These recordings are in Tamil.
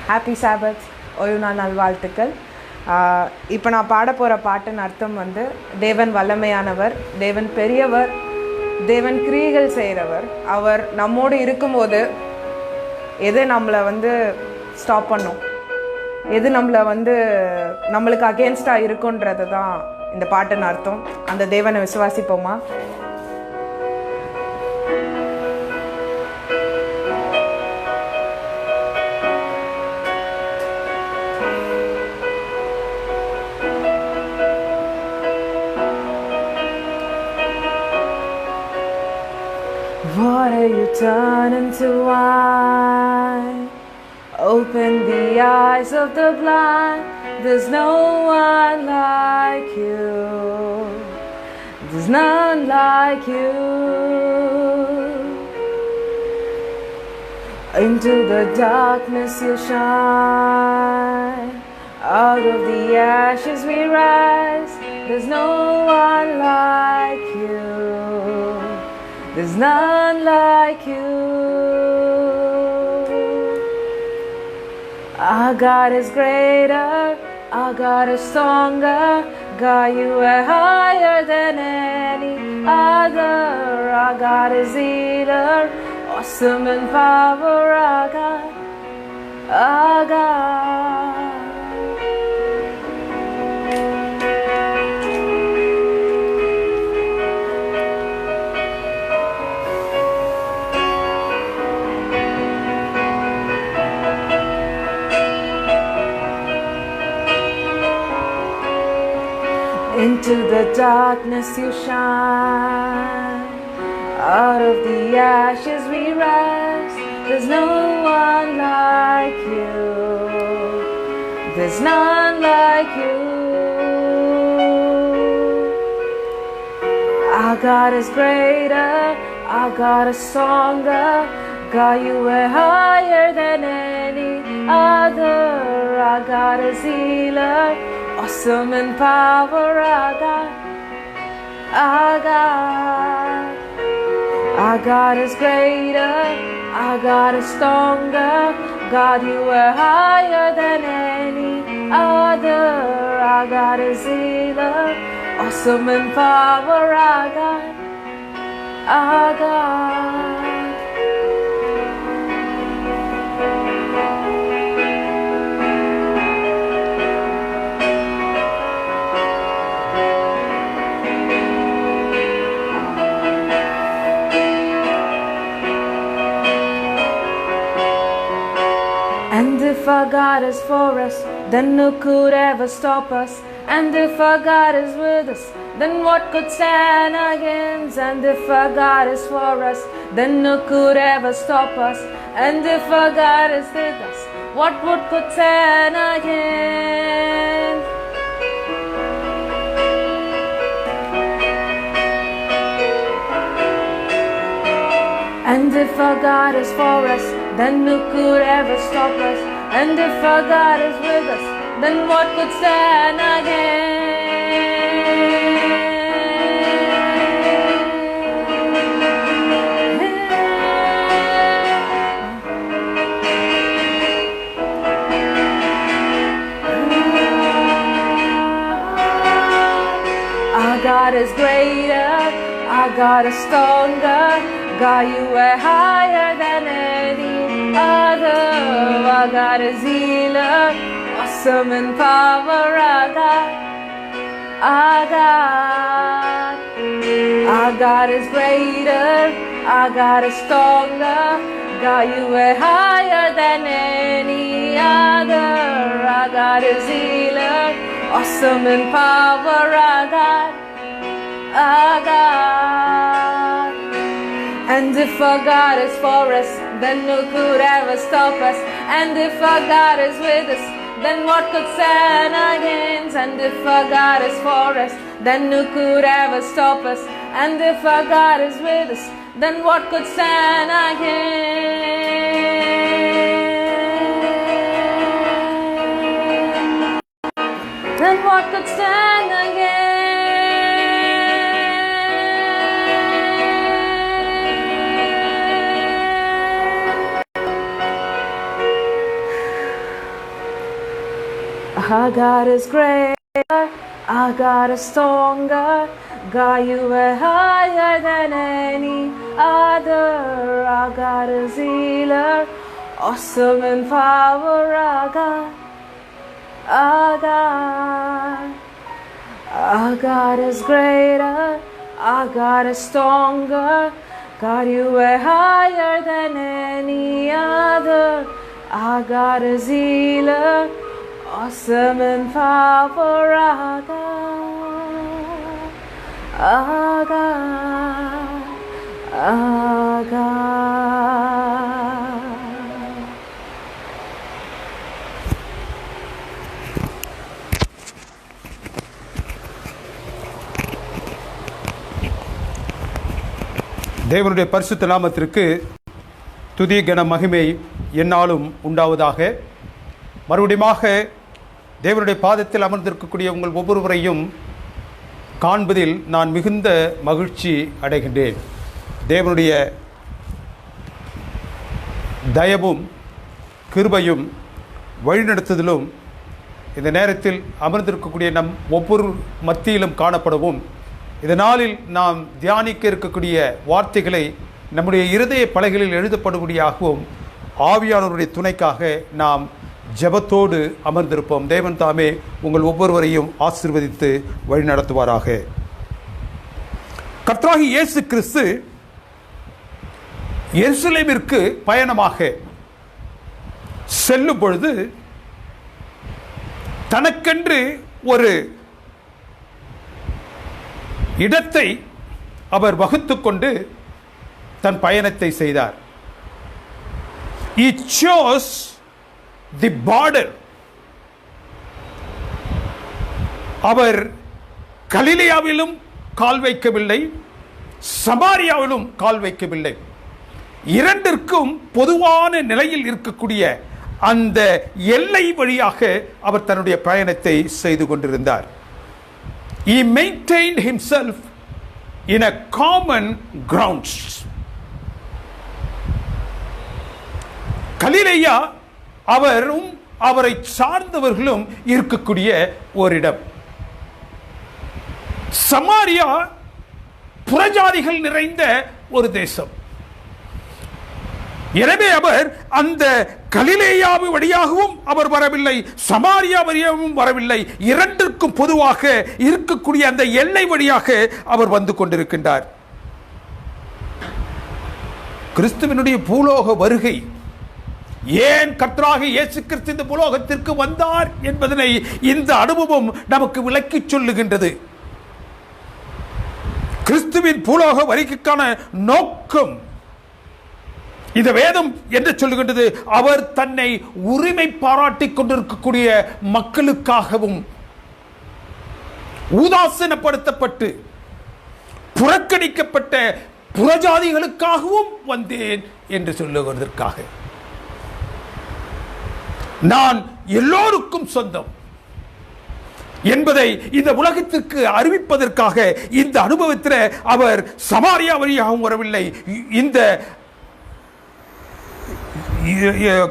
ஹாப்பி சாபத் ஓய்வு நாள் நல்வாழ்த்துக்கள். இப்போ நான் பாட போகிற பாட்டின் அர்த்தம் வந்து தேவன் வல்லமையானவர், தேவன் பெரியவர், தேவன் கிரியைகள் செய்கிறவர். அவர் நம்மோடு இருக்கும்போது எது நம்மளை வந்து ஸ்டாப் பண்ணும், எது நம்மளை வந்து நம்மளுக்கு அகேன்ஸ்டாக இருக்குன்றது தான் இந்த பாட்டின் அர்த்தம். அந்த தேவனை விசுவாசிப்போமா? Water you turn into wine, open the eyes of the blind. There's no one like you, there's none like you. Into the darkness you shine, out of the ashes we rise. There's no one like you, there's none like you. Our God is greater, our God is stronger. God, you are higher than any other. Our God is healer, awesome in power. Our God, our God. Into the darkness you shine, out of the ashes we rise. There's no one like you, there's none like you. Our God is greater, our God is stronger. God, you are higher than any other. Our God is healer, awesome in power. Our God, our God. Our God is greater, our God is stronger. God, you are higher than any other. Our God is healer, awesome in power. Our God, our God. And if our God is for us, then who could ever stop us? And if our God is with us, then what could stand against? And if our God is for us, then who could ever stop us? And if our God is with us, what could stand against? And if our God is for us, then who could ever stop us? And if our God is with us, then what could stand against? Our God is greater, our God is stronger. God, you are higher than any other. Our God is healer, awesome in power. Our God, our God. Our God is greater, our God is stronger. God, you are higher than any other. Our God is healer, awesome in power. Our God, our God. And if our God is for us, then who could ever stop us? And if our God is with us, then what could stand against? And if our God is for us, then who could ever stop us? And if our God is with us, then what could stand against? Then what could stand against? Our God is greater, our God is stronger. God, you are higher than any other. Our God is healer, awesome in power. Our God, our God. Our God is greater, our God is stronger. God, you are higher than any other. Our God is healer, awesome in power. Our God, our God, our God. தேவனுடைய பரிசுத்த நாமத்திற்கு துதி கன மகிமை எந்நாளும் உண்டாவதாக. மறுபடியுமாக தேவனுடைய பாதத்தில் அமர்ந்திருக்கக்கூடிய உங்கள் ஒவ்வொருவரையும் காண்பதில் நான் மிகுந்த மகிழ்ச்சி அடைகின்றேன். தேவனுடைய தயவும் கிருபையும் வழிநடத்துதலும் இந்த நேரத்தில் அமர்ந்திருக்கக்கூடிய நம் ஒவ்வொரு மத்தியிலும் காணப்படவும், இந்த நாளில் நாம் தியானிக்க இருக்கக்கூடிய வார்த்தைகளை நம்முடைய இருதய பலகைகளில் எழுதப்படும்படியாகவும் ஆவியானவருடைய துணைக்காக நாம் ஜெபத்தோடு அமர்ந்திருப்போம். தேவன் தாமே உங்கள் ஒவ்வொருவரையும் ஆசீர்வதித்து வழிநடத்துவாராக. கர்த்தராகிய இயேசு கிறிஸ்து எருசலேமிற்கு பயணமாக செல்லும் பொழுது தனக்கென்று ஒரு இடத்தை அவர் வகுத்துக் கொண்டு தன் பயணத்தை செய்தார். He chose the border. அவர் கலிலேயாவிலும் கால் வைக்கவில்லை, சமாரியாவிலும் கால் வைக்கவில்லை. இரண்டிற்கும் பொதுவான நிலையில் இருக்கக்கூடிய அந்த எல்லை வழியாக அவர் தன்னுடைய பயணத்தை செய்து கொண்டிருந்தார். He maintained himself in a common grounds. கலிலேயா அவரும் அவரை சார்ந்தவர்களும் இருக்கக்கூடிய ஓரிடம். சமாரியா புறஜாதிகள் நிறைந்த ஒரு தேசம். எனவே அவர் அந்த கலிலேயாவு வழியாகவும் அவர் வரவில்லை, சமாரியா வழியாகவும் வரவில்லை. இரண்டிற்கும் பொதுவாக இருக்கக்கூடிய அந்த எல்லை வழியாக அவர் வந்து கொண்டிருக்கின்றார். கிறிஸ்துவினுடைய பூலோக வருகை, ஏன் கர்த்தராகிய இயேசு கிறிஸ்து இந்த பூலோகத்திற்கு வந்தார் என்பதனை இந்த அனுபவம் நமக்கு விளக்கி சொல்லுகின்றது. கிறிஸ்துவின் பூலோக வருகைக்கான நோக்கம் இந்த வேதம் என்று சொல்லுகின்றது. அவர் தன்னை உரிமை பாராட்டிக் கொண்டிருக்கக்கூடிய மக்களுக்காகவும், உதாசீனப்படுத்தப்பட்டு புறக்கணிக்கப்பட்ட புறஜாதிகளுக்காகவும் வந்தேன் என்று சொல்லுவதற்காக. நான் எல்லோருக்கும் சொந்தம் என்பதை இந்த உலகத்திற்கு அறிவிப்பதற்காக இந்த அனுபவத்தில் அவர் சமாரியா வழியாகவும் வரவில்லை, இந்த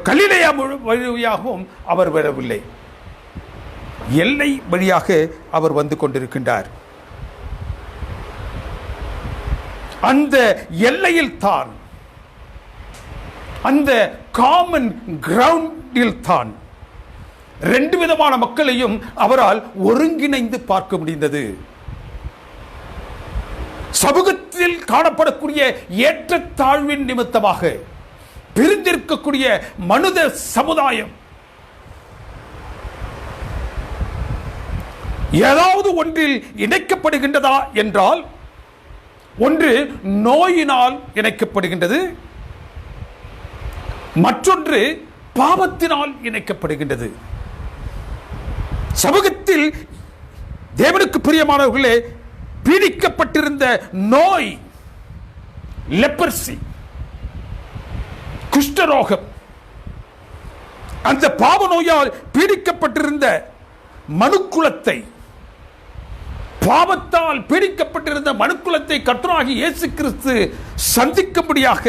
கலிலேயா வழியாகவும் அவர் வரவில்லை, எல்லை வழியாக அவர் வந்து கொண்டிருக்கின்றார். அந்த எல்லையில் தான், அந்த காமன் கிரவுண்டில் தான் ரெண்டு விதமான மக்களையும் அவரால் ஒருங்கிணைந்து பார்க்க முடிந்தது. சமூகத்தில் காணப்படக்கூடிய ஏற்றத்தாழ்வின் நிமித்தமாக பிரிந்திருக்கக்கூடிய மனித சமுதாயம் ஏதாவது ஒன்றில் இணைக்கப்படுகின்றதா என்றால், ஒன்று நோயினால் இணைக்கப்படுகின்றது, மற்றொன்று பாவத்தினால் இணைக்கப்படுகின்றது. சமூகத்தில் தேவனுக்கு பிரியமானவர்களே, பீடிக்கப்பட்டிருந்த நோய், லெப்பர்சி, குஷ்டரோகம், அந்த பாவ நோயால் பீடிக்கப்பட்டிருந்த மனுக்குலத்தை, பாவத்தால் பீடிக்கப்பட்டிருந்த மனுக்குலத்தை கர்த்தராகிய இயேசு கிறிஸ்து சந்திக்கும்படியாக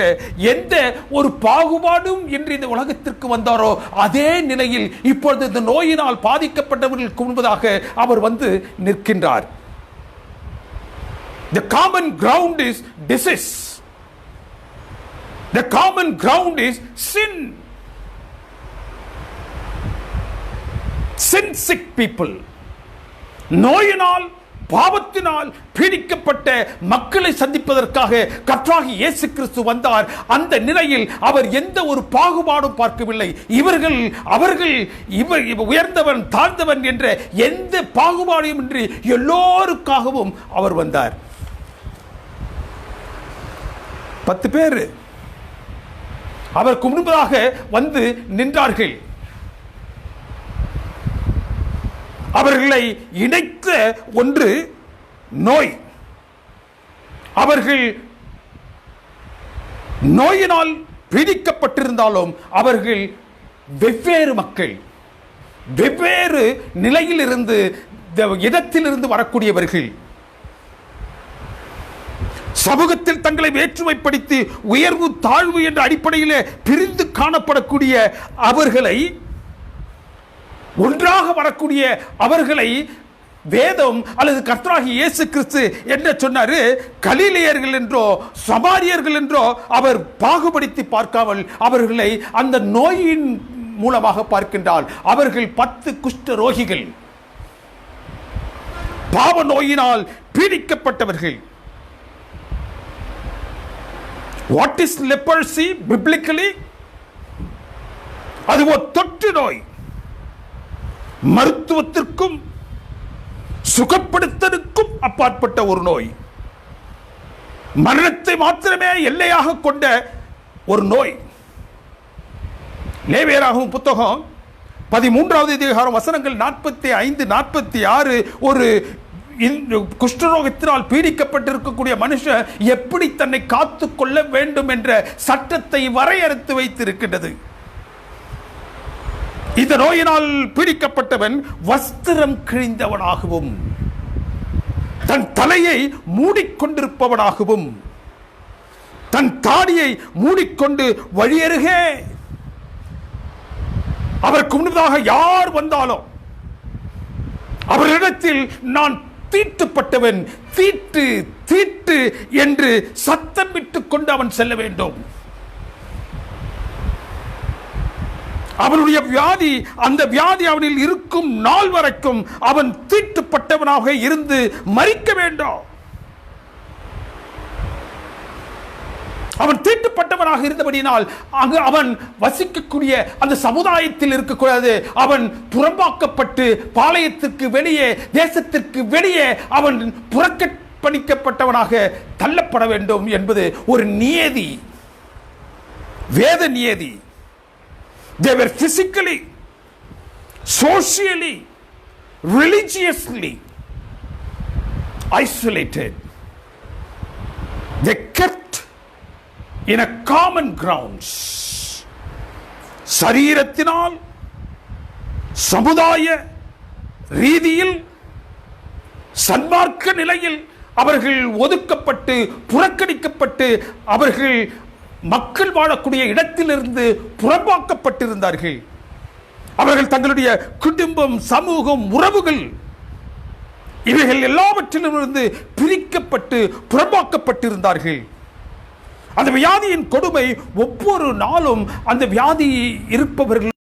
எந்த ஒரு பாகுபாடும் என்று இந்த உலகத்திற்கு வந்தாரோ அதே நிலையில் இப்பொழுது இந்த நோயினால் பாதிக்கப்பட்டவர்களுக்கு முன்பதாக அவர் வந்து நிற்கின்றார். The common ground is disease. The common ground is sin. Sin sick people. நோயினால் பாவத்தினால் பீடிக்கப்பட்ட மக்களை சந்திப்பதற்காக கர்த்தராகிய இயேசு கிறிஸ்து வந்தார். அந்த நிலையில் அவர் எந்த ஒரு பாகுபாடும் பார்க்கவில்லை. அவர்கள் உயர்ந்தவன் தாழ்ந்தவன் என்ற எந்த பாகுபாடும் இன்றி எல்லோருக்காகவும் அவர் வந்தார். 10 பேர் அவருக்கு முன்பதாக வந்து நின்றார்கள். அவர்களை இணைத்த ஒன்று நோய். அவர்கள் நோயினால் பீடிக்கப்பட்டிருந்தாலும் அவர்கள் வெவ்வேறு மக்கள், வெவ்வேறு நிலையில் இருந்து இடத்திலிருந்து வரக்கூடியவர்கள். சமூகத்தில் தங்களை வேற்றுமைப்படுத்தி உயர்வு தாழ்வு என்ற அடிப்படையில் பிரிந்து காணப்படக்கூடிய அவர்களை, ஒன்றாக வரக்கூடிய அவர்களை வேதம் அல்லது கர்த்தராகிய இயேசு கிறிஸ்து என்ன சொன்னாரு? கலிலேயர்கள் என்றோ சமாரியர்கள் என்றோ அவர் பாகுபடுத்தி பார்க்காமல் அவர்களை அந்த நோயின் மூலமாக பார்க்கின்றார். அவர்கள் 10 குஷ்ட ரோகிகள், பாவ நோயினால் பீடிக்கப்பட்டவர்கள். What is leprosy biblically? அது ஒரு தொற்று நோய். மருத்துவத்திற்கும் சுகப்படுத்தலுக்கும் அப்பாற்பட்ட ஒரு நோய். மரணத்தை மாத்திரமே எல்லையாக கொண்ட ஒரு நோய். லேவியராகமம் புத்தகம் 13வது அதிகாரம் வசனங்கள் 45, 46 ஒரு குஷ்டரோகத்தினால் பீடிக்கப்பட்டிருக்கக்கூடிய மனுஷன் எப்படி தன்னை காத்துக் கொள்ள வேண்டும் என்ற சட்டத்தை வரையறுத்து வைத்திருக்கின்றது. இந்த நோயினால் பீடிக்கப்பட்டவன் வஸ்திரம் கிழிந்தவனாகவும் தன் தலையை மூடிக்கொண்டிருப்பவனாகவும் தன் தாடியை மூடிக்கொண்டு வழியருகே அவருக்கு முன்னதாக யார் வந்தாலும் அவரிடத்தில் நான் தீட்டுப்பட்டவன், தீட்டு தீட்டு என்று சத்தமிட்டுக் கொண்டு அவன் செல்ல வேண்டும். அவனுடைய வியாதி, அந்த வியாதி அவனில் இருக்கும் நாள் வரைக்கும் அவன் தீட்டுப்பட்டவனாக இருந்து மரிக்க வேண்டும். அவன் தீட்டுப்பட்டவனாக இருந்தபடியினால் அங்கு அவன் வசிக்கக்கூடிய அந்த சமுதாயத்தில் இருக்கக்கூடாது. அவன் புறம்பாக்கப்பட்டு பாளையத்திற்கு வெளியே, தேசத்திற்கு வெளியே அவன் புறக்கணிக்கப்பட்டவனாக தள்ளப்பட வேண்டும் என்பது ஒரு நியதி, வேத நியதி. They were physically, socially, religiously isolated. They kept in a common grounds. சரீரத்தினால், சமுதாய ரீதியில், சன்மார்க்க நிலையில் அவர்கள் ஒதுக்கப்பட்டு புறக்கணிக்கப்பட்டு அவர்கள் மக்கள் வாழக்கூடிய இடத்திலிருந்து புறம்பாக்கப்பட்டிருந்தார்கள். அவர்கள் தங்களுடைய குடும்பம், சமூகம், உறவுகள் இவைகள் எல்லாவற்றிலிருந்து பிரிக்கப்பட்டு புறம்பாக்கப்பட்டிருந்தார்கள். அந்த வியாதியின் கொடுமை ஒவ்வொரு நாளும் அந்த வியாதி இருப்பவர்கள்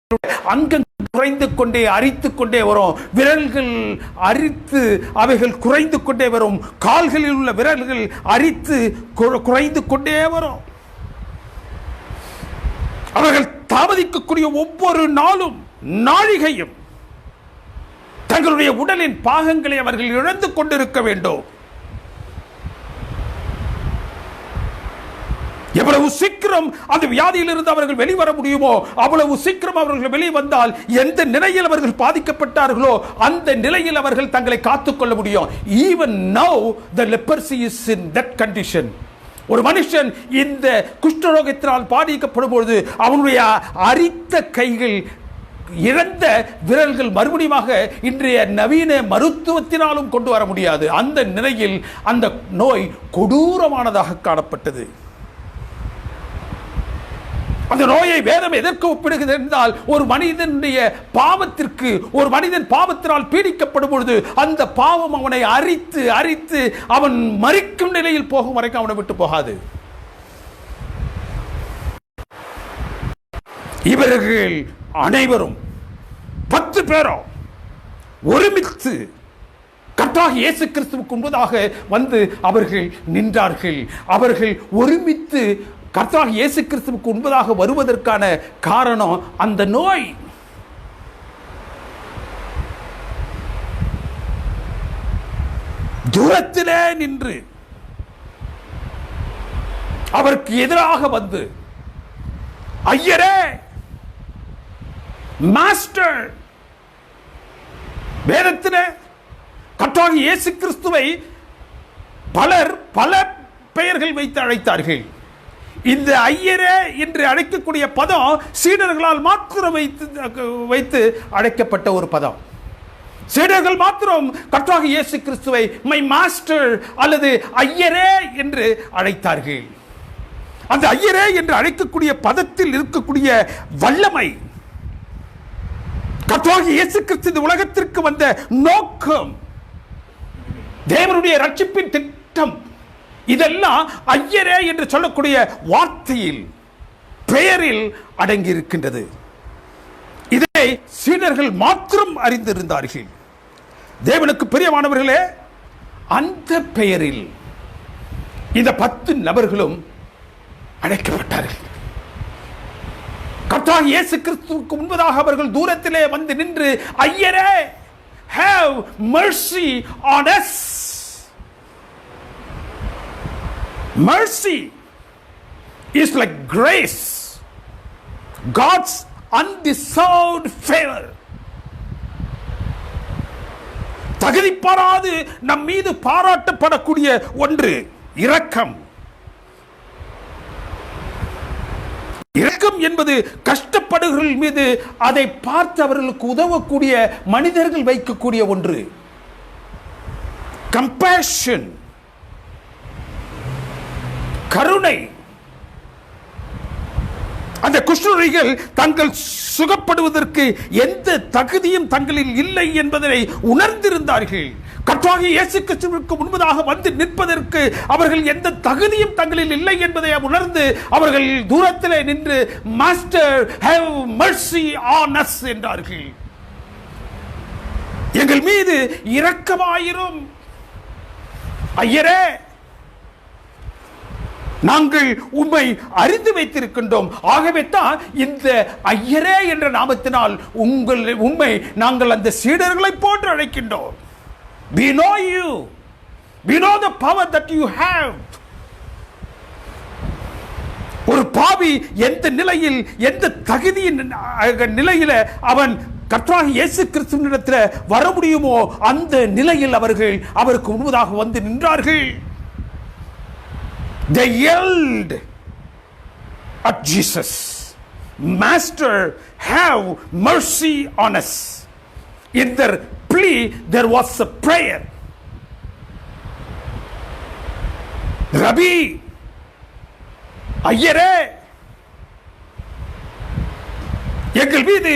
அங்கம் குறைந்து கொண்டே அரித்துக் கொண்டே வரும். விரல்கள் அரித்து அவைகள் குறைந்து கொண்டே வரும். கால்களில் உள்ள விரல்கள் அரித்து குறைந்து கொண்டே வரும். அவர்கள் தாமதிக்கக்கூடிய ஒவ்வொரு நாளும் நாழிகையும் தங்களுடைய உடலின் பாகங்களை அவர்கள் இழந்து கொண்டிருக்க வேண்டும். எவ்வளவு சீக்கிரம் அந்த வியாதியிலிருந்து அவர்கள் வெளிவர முடியுமோ அவ்வளவு சீக்கிரம் அவர்கள் வெளியே வந்தால் எந்த நிலையில் அவர்கள் பாதிக்கப்பட்டார்களோ அந்த நிலையில் அவர்கள் தங்களை காத்துக்கொள்ள முடியும். Even now the leprosy is in that condition. ஒரு மனுஷன் இந்த குஷ்டரோகத்தினால் பாதிக்கப்படும் பொழுது அவனுடைய அரித்த கைகள், இழந்த விரல்கள் மறுபடியும் இன்றைய நவீன மருத்துவத்தினாலும் கொண்டு வர முடியாது. அந்த நிலையில் அந்த நோய் கொடூரமானதாக காணப்பட்டது. அந்த நோயை வேதம் எதற்கு ஒப்பிடுகிறது என்றால், ஒரு மனிதனுடைய பாவத்திற்கு, ஒரு மனிதன் பாவத்தினால் பீடிக்கப்படும் பொழுது அந்த பாவம் அவனை அரித்து அரித்து அவன் மரிக்கும் நிலையில் போகும் வரைக்கும் அவனை விட்டு போகாது. இவர்கள் அனைவரும் 10 பேரும் ஒருமித்து கர்த்தராகிய இயேசு கிறிஸ்துவுக்கு முன்பதாக வந்து அவர்கள் நின்றார்கள். அவர்கள் ஒருமித்து கர்த்தராகிய இயேசு கிறிஸ்துவுக்கு முன்பதாக வருவதற்கான காரணம் அந்த நோய். தூரத்திலே நின்று அவருக்கு எதிராக வந்து, ஐயரே, மாஸ்டர், வேதத்திலே கர்த்தராகிய இயேசு கிறிஸ்துவை பலர் பல பெயர்கள் வைத்து அழைத்தார்கள். இந்த ஐயரே என்று அழைக்கக்கூடிய பதம் சீடர்களால் மாத்திரம் வைத்து அழைக்கப்பட்ட ஒரு பதம். சீடர்கள் மாத்திரம் கர்த்தராகிய இயேசு கிறிஸ்துவை மை மாஸ்டர் அல்லது ஐயரே என்று அழைத்தார்கள். அந்த ஐயரே என்று அழைக்கக்கூடிய பதத்தில் இருக்கக்கூடிய வல்லமை, கர்த்தராகிய இயேசு கிறிஸ்து இந்த உலகத்திற்கு வந்த நோக்கம், தேவனுடைய ரட்சிப்பின் திட்டம், இதெல்லாம் ஐயரே என்று சொல்லக்கூடிய வார்த்தையில், பெயரில் அடங்கி இருக்கின்றது. இதை சீடர்கள் மாத்திரம் அறிந்திருந்தார்கள். தேவனுக்கு பிரியமானவர்களே, அந்த பெயரில் இந்த 10 நபர்களும் அழைக்கப்பட்டார்கள். கர்த்தராகிய இயேசு கிறிஸ்துவுக்கு முன்பதாக அவர்கள் தூரத்திலே வந்து நின்று, ஐயரே, have mercy on us. Mercy is like grace, God's undeserved favor. தகுதிப்பாராது நம் மீது பாராட்டப்படக்கூடிய ஒன்று இரக்கம். இரக்கம் என்பது கஷ்டப்படுகிறவர்கள் மீது அதை பார்த்து அவர்களுக்கு உதவக்கூடிய மனிதர்கள் வைக்கக்கூடிய ஒன்று. கம்பேஷன், கருணை. அந்த குஷ்டரோகிகள் தங்கள் சுகப்படுவதற்கு எந்த தகுதியும் தங்களில் இல்லை என்பதை உணர்ந்திருந்தார்கள். கர்த்தராகிய இயேசு கிறிஸ்துவுக்கு முன்பதாக வந்து நிற்பதற்கு அவர்கள் எந்த தகுதியும் தங்களில் இல்லை என்பதை உணர்ந்து அவர்கள் தூரத்திலே நின்று, master, have mercy on us என்றார்கள். எங்கள் மீது இரக்கமாயிரும் ஐயரே, நாங்கள் உம்மை அறிந்து வைத்திருக்கின்றோம். ஆகவே தான் இந்த ஐயரே என்ற நாமத்தினால் உம்மை நாங்கள் அந்த சீடர்களை போன்று அழைக்கின்றோம். We know you. We know the power that you have. ஒரு பாவி எந்த நிலையில், எந்த தகுதியின் நிலையில அவன் கர்த்தராகிய இயேசு கிறிஸ்துவினிடத்தில் வர முடியுமோ அந்த நிலையில் அவர்கள் அவருக்கு முன்பதாக வந்து நின்றார்கள். They yelled at Jesus, Master, have mercy on us. In their plea there was a prayer. Rabbi, ஐயரே, எங்கள் மீது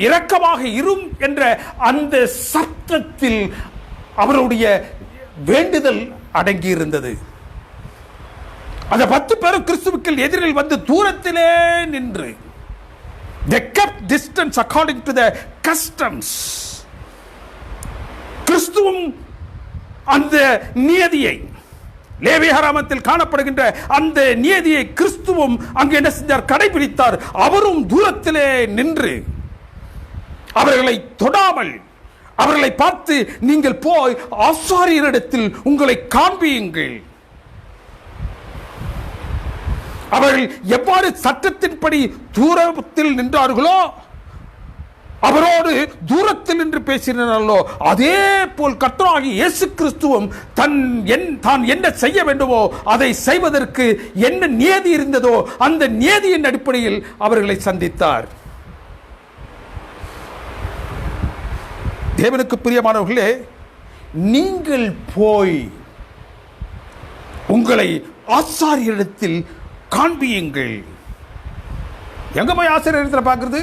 இரக்கமாக இரும் என்ற அந்த சத்தத்தில் அவருடைய வேண்டுதல் அடங்கி இருந்தது. அந்த 10 பேரும் கிறிஸ்துவுக்கு எதிரில் வந்து தூரத்திலே நின்று, they kept distance according to the customs. கிறிஸ்துவும் அந்த நியதியை, லேவியராகமத்தில் காணப்படுகின்ற அந்த நியதியை கிறிஸ்துவும் அங்கு என்ன செஞ்சார்? கடைபிடித்தார். அவரும் தூரத்திலே நின்று அவர்களை தொடாமல் அவர்களை பார்த்து, நீங்கள் போய் ஆசாரியரிடத்தில் உங்களை காண்பியுங்கள். அவர்கள் எவ்வாறு சட்டத்தின்படி தூரத்தில் நின்றார்களோ, அவரோடு தூரத்தில் நின்று பேசினார்களோ, அதே போல் கர்த்தராகிய இயேசு கிறிஸ்துவும் தான் என்ன செய்ய வேண்டுமோ அதை செய்வதற்கு என்ன நியதி இருந்ததோ அந்த நியதியின் அடிப்படையில் அவர்களை சந்தித்தார். தேவனுக்கு பிரியமானவர்களே, நீங்கள் போய் உங்களை ஆசாரியரிடத்தில் காண்பியுங்கள். எங்க போய் ஆசிரியர் பார்க்கிறது?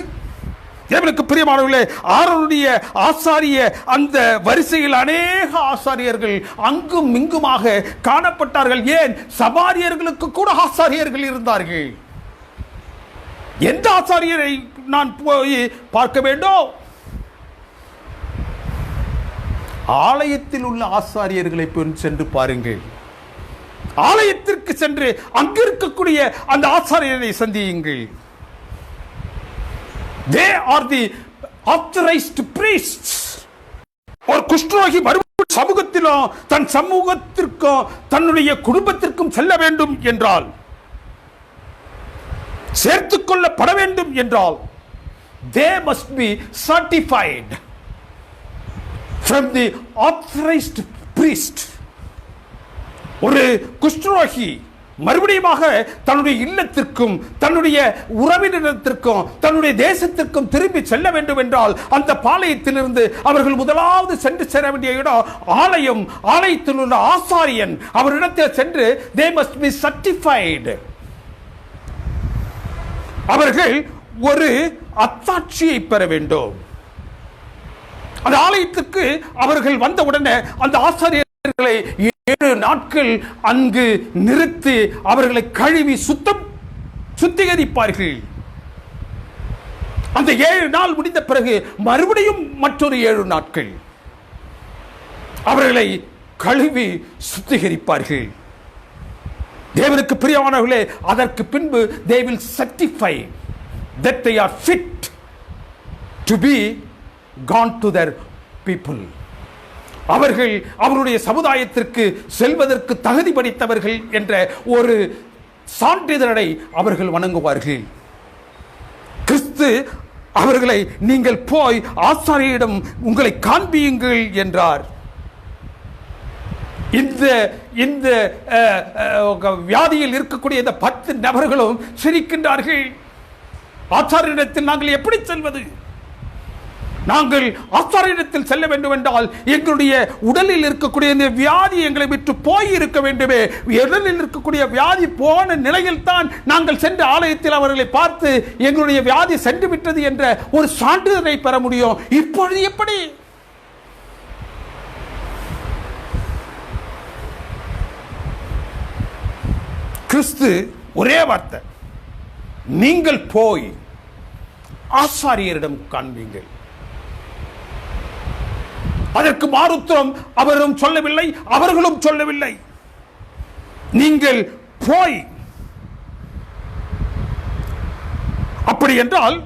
தேவனுக்கு பிரியமானவர்களே, ஆரோனுடைய ஆசாரிய அந்த வரிசையில் அநேக ஆசாரியர்கள் அங்கும் இங்குமாக காணப்பட்டார்கள். ஏன்? சமாரியர்களுக்கு கூட ஆசாரியர்கள் இருந்தார்கள். எந்த ஆசாரியரை நான் போய் பார்க்க வேண்டும்? ஆலயத்தில் உள்ள ஆசாரியர்களை சென்று பாருங்கள். ஆலயத்திற்கு சென்று அங்கு இருக்கக்கூடிய அந்த ஆசாரியரை சந்தியுங்கள். They are the authorized priests. ஒரு குஷ்டரோகி மறுபடியும் சமூகத்திலும் தன் சமூகத்திற்கும் தன்னுடைய குடும்பத்திற்கும் செல்ல வேண்டும் என்றால், சேர்த்துக் கொள்ளப்பட வேண்டும் என்றால், they must be certified from the authorized priest. ஒரு குஷ்டரோகி மறுபடியுமாக தன்னுடைய இல்லத்திற்கும் தன்னுடைய உறவினத்திற்கும் தன்னுடைய தேசத்திற்கும் திரும்பி செல்ல வேண்டும் என்றால், அந்த பாளையத்திலிருந்து அவர்கள் முதலாவது சென்று சேர வேண்டிய இடம் ஆலயம். ஆலயத்தில் உள்ள ஆசாரியன் அவரிடத்தில் சென்று they must be certified. அவர்கள் ஒரு அத்தாட்சியை பெற வேண்டும். அந்த ஆலயத்துக்கு அவர்கள் வந்தவுடனே அந்த ஆசாரியர்களை 7 நாட்கள் அங்கு நிறுத்தி அவர்களை கழுவி சுத்திகரிப்பார்கள். அந்த 7 நாள் முடிந்த பிறகு மறுபடியும் மற்றொரு 7 நாட்கள் அவர்களை கழுவி சுத்திகரிப்பார்கள். தேவனுக்கு பிரியமானவர்களே, அதற்கு பின்பு they will certify that they are fit to be gone to their people. அவர்கள் அவருடைய சமுதாயத்திற்கு செல்வதற்கு தகுதி படைத்தவர்கள் என்ற ஒரு சான்றிதழை அவர்கள் வழங்குவார்கள். கிறிஸ்து அவர்களை நீங்கள் போய் ஆசாரியரிடம் உங்களை காண்பியுங்கள் என்றார். இந்த வியாதியில் இருக்கக்கூடிய இந்த 10 நபர்களும் சிரிக்கின்றார்கள். ஆசாரியரிடத்தில் நாங்கள் எப்படி செல்வது? நாங்கள் ஆசாரியரிடத்தில் செல்ல வேண்டும் என்றால் எங்களுடைய உடலில் இருக்கக்கூடிய இந்த வியாதி எங்களை விட்டு போய் இருக்க வேண்டுமே. உடலில் இருக்கக்கூடிய வியாதி போன நிலையில் தான் நாங்கள் சென்று ஆலயத்தில் அவர்களை பார்த்து எங்களுடைய வியாதி சென்று விட்டது என்ற ஒரு சான்றிதழை பெற முடியும். இப்பொழுது எப்படி? கிறிஸ்து ஒரே வார்த்தை, நீங்கள் போய் ஆசாரியரிடம் காண்பீங்கள். அதற்கு மாறுத்தம் அவரும் சொல்லவில்லை, அவர்களும் சொல்லவில்லை. நீங்கள் போய். அப்படி என்றால்